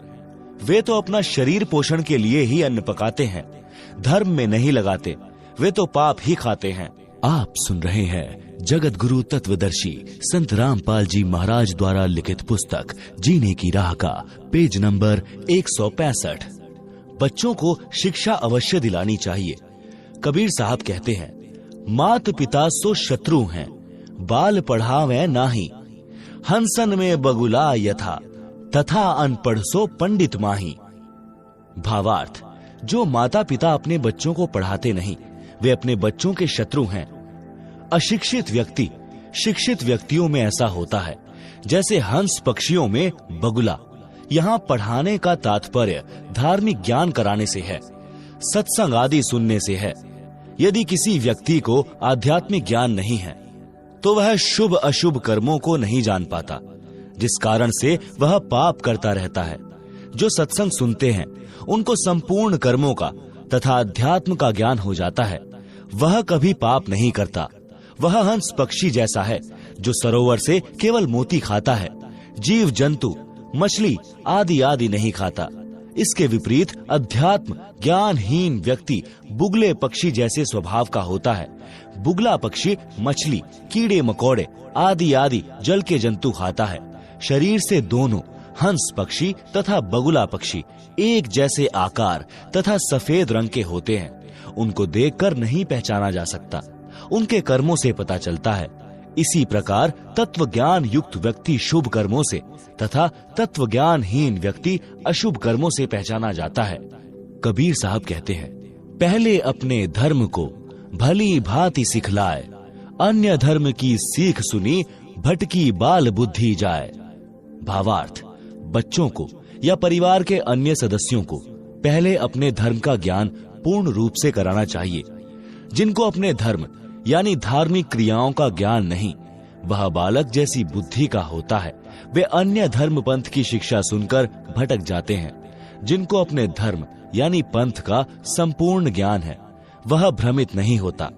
Speaker 1: वे तो अपना शरीर पोषण के लिए ही अन्न पकाते हैं, धर्म में नहीं लगाते, वे तो पाप ही खाते हैं। आप सुन रहे हैं जगत गुरु तत्वदर्शी संत रामपाल जी महाराज द्वारा लिखित पुस्तक जीने की राह का पेज नंबर 165। बच्चों को शिक्षा अवश्य दिलानी चाहिए। कबीर साहब कहते हैं, मात पिता सो शत्रु हैं, बाल पढ़ावे नाही, हंसन में बगुला यथा, तथा अनपढ़ सो पंडित माही। भावार्थ, जो माता पिता अपने बच्चों को पढ़ाते नहीं, वे अपने बच्चों के शत्रु हैं। अशिक्षित व्यक्ति शिक्षित व्यक्तियों में ऐसा होता है जैसे हंस पक्षियों में बगुला। यहाँ पढ़ाने का तात्पर्य धार्मिक ज्ञान कराने से है, सत्संग आदि सुनने से है। यदि किसी व्यक्ति को आध्यात्मिक ज्ञान नहीं है तो वह शुभ अशुभ कर्मों को नहीं जान पाता, जिस कारण से वह पाप करता रहता है। जो सत्संग सुनते हैं उनको संपूर्ण कर्मों का तथा अध्यात्म का ज्ञान हो जाता है। वह कभी पाप नहीं करता। वह हंस पक्षी जैसा है जो सरोवर से केवल मोती खाता है, जीव जंतु मछली आदि आदि नहीं खाता। इसके विपरीत अध्यात्म ज्ञानहीन व्यक्ति बुगले पक्षी जैसे स्वभाव का होता है। बुगला पक्षी मछली कीड़े मकोड़े आदि आदि जल के जंतु खाता है। शरीर से दोनों हंस पक्षी तथा बगुला पक्षी एक जैसे आकार तथा सफेद रंग के होते हैं। उनको देखकर नहीं पहचाना जा सकता, उनके कर्मों से पता चलता है। इसी प्रकार तत्व ज्ञान युक्त व्यक्ति शुभ कर्मों से तथा तत्व ज्ञानहीन व्यक्ति अशुभ कर्मों से पहचाना जाता है। कबीर साहब कहते हैं, पहले अपने धर्म को भली भांति सिखलाए, अन्य धर्म की सीख सुनी भटकी बाल बुद्धि जाए। भावार्थ, बच्चों को या परिवार के अन्य सदस्यों को पहले अपने धर्म का ज्ञान पूर्ण रूप से कराना चाहिए। जिनको अपने धर्म यानी धार्मिक क्रियाओं का ज्ञान नहीं, वह बालक जैसी बुद्धि का होता है। वे अन्य धर्म पंथ की शिक्षा सुनकर भटक जाते हैं। जिनको अपने धर्म यानी पंथ का संपूर्ण ज्ञान है, वह भ्रमित नहीं होता।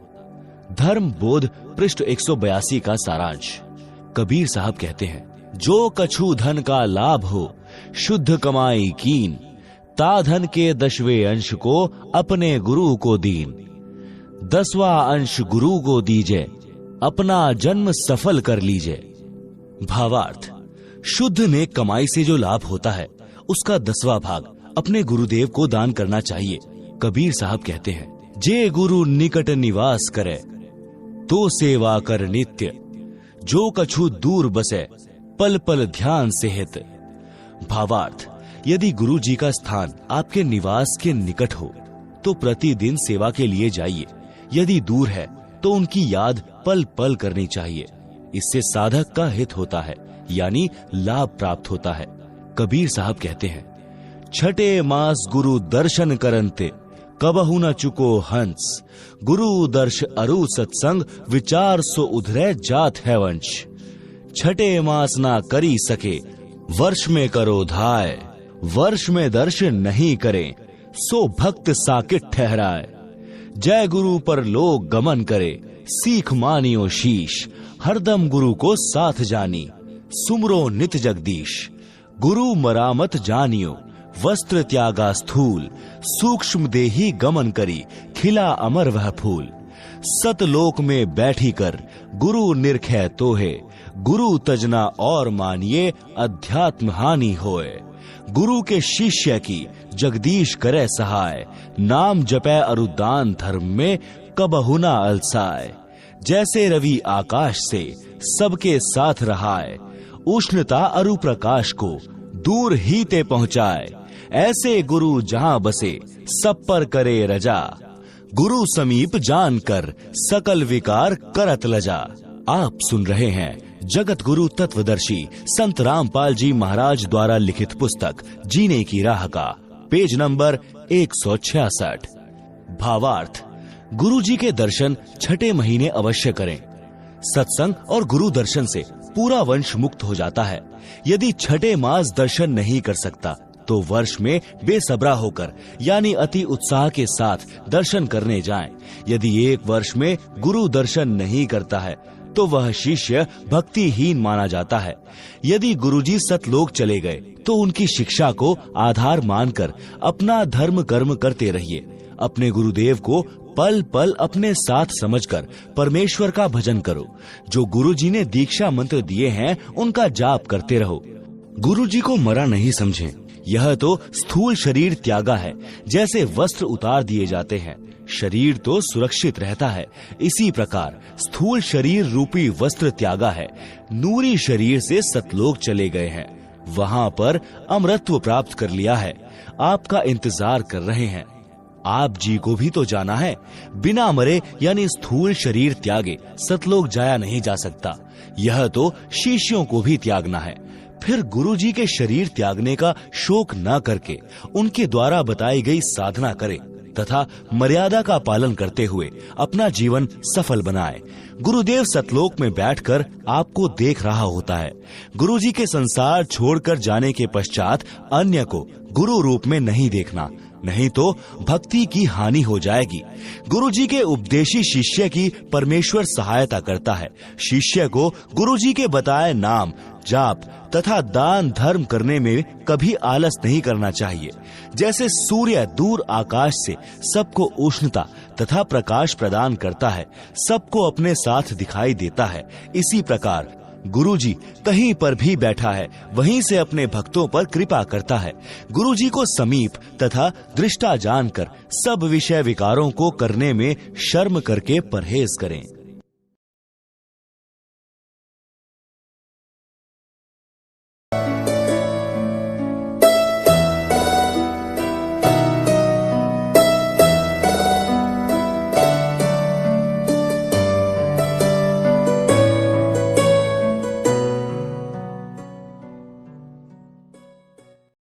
Speaker 1: धर्म बोध पृष्ठ 182 का सारांश। कबीर साहब कहते हैं, जो कछु धन का लाभ हो शुद्ध कमाई कीन, ता धन के 10वें अंश को अपने गुरु को दीन। 10वां अंश गुरु को दीजिए, अपना जन्म सफल कर लीजिए। भावार्थ, शुद्ध नेक कमाई से जो लाभ होता है उसका 10वां भाग अपने गुरुदेव को दान करना चाहिए। कबीर साहब कहते हैं, जे गुरु निकट निवास करे तो सेवा कर नित्य, जो कछु दूर बसे पल पल ध्यान से हित। भावार्थ, यदि गुरु जी का स्थान आपके निवास के निकट हो तो प्रतिदिन सेवा के लिए जाइए। यदि दूर है तो उनकी याद पल पल करनी चाहिए। इससे साधक का हित होता है, यानी लाभ प्राप्त होता है। कबीर साहब कहते हैं, छठे मास गुरु दर्शन करंते कबहु न चुको हंस, गुरु दर्श अरु सत्संग विचार सो उधरे जात है वंश। छठे मास ना करी सके वर्ष में करो धाय, वर्ष में दर्शन नहीं करे सो भक्त साकिट ठहराए। जय गुरु पर लोग गमन करे सीख मानियो शीश, हरदम गुरु को साथ जानी सुमरो नित जगदीश। गुरु मरामत जानियो वस्त्र त्यागा स्थूल, सूक्ष्म देही गमन करी खिला अमर वह फूल। सतलोक में बैठी कर गुरु निरखै तो है, गुरु तजना और मानिए अध्यात्म हानि होए। गुरु के शिष्य की जगदीश करे सहाय, नाम जपै अरुदान धर्म में कबहु न अलसाए। जैसे रवि आकाश से सबके साथ रहाए, उष्णता अरु प्रकाश को दूर ही ते पहुँचाए। ऐसे गुरु जहाँ बसे सब पर करे रजा, गुरु समीप जानकर सकल विकार करत लजा। आप सुन रहे हैं जगत गुरु तत्वदर्शी संत रामपाल जी महाराज द्वारा लिखित पुस्तक जीने की राह का पेज नंबर 166। भावार्थ, गुरु जी के दर्शन छठे महीने अवश्य करें। सत्संग और गुरु दर्शन से पूरा वंश मुक्त हो जाता है। यदि छठे मास दर्शन नहीं कर सकता तो वर्ष में बेसब्रा होकर यानी अति उत्साह के साथ दर्शन करने जाएं। यदि एक वर्ष में गुरु दर्शन नहीं करता है तो वह शिष्य भक्तिहीन माना जाता है। यदि गुरुजी सतलोक चले गए तो उनकी शिक्षा को आधार मानकर अपना धर्म कर्म करते रहिए। अपने गुरुदेव को पल पल अपने साथ समझकर परमेश्वर का भजन करो। जो गुरुजी ने दीक्षा मंत्र दिए हैं उनका जाप करते रहो। गुरुजी को मरा नहीं समझें। यह तो स्थूल शरीर त्यागा है। जैसे वस्त्र उतार दिए जाते हैं, शरीर तो सुरक्षित रहता है, इसी प्रकार स्थूल शरीर रूपी वस्त्र त्यागा है। नूरी शरीर से सतलोक चले गए हैं, वहाँ पर अमरत्व प्राप्त कर लिया है। आपका इंतजार कर रहे हैं। आप जी को भी तो जाना है। बिना मरे यानी स्थूल शरीर त्यागे सतलोक जाया नहीं जा सकता। यह तो शिष्यों को भी त्यागना है। फिर गुरुजी के शरीर त्यागने का शोक न करके उनके द्वारा बताई गई साधना करें तथा मर्यादा का पालन करते हुए अपना जीवन सफल बनाए। गुरुदेव सतलोक में बैठकर आपको देख रहा होता है। गुरुजी के संसार छोड़कर जाने के पश्चात अन्य को गुरु रूप में नहीं देखना, नहीं तो भक्ति की हानि हो जाएगी। गुरुजी के उपदेशी शिष्य की परमेश्वर सहायता करता है। शिष्य को गुरुजी के बताए नाम, जाप तथा दान धर्म करने में कभी आलस नहीं करना चाहिए। जैसे सूर्य दूर आकाश से सबको उष्णता तथा प्रकाश प्रदान करता है, सबको अपने साथ दिखाई देता है, इसी प्रकार गुरुजी कहीं पर भी बैठा है, वहीं से अपने भक्तों पर कृपा करता है। गुरुजी को समीप तथा दृष्टा जानकर सब विषय विकारों को करने में शर्म करके परहेज करें।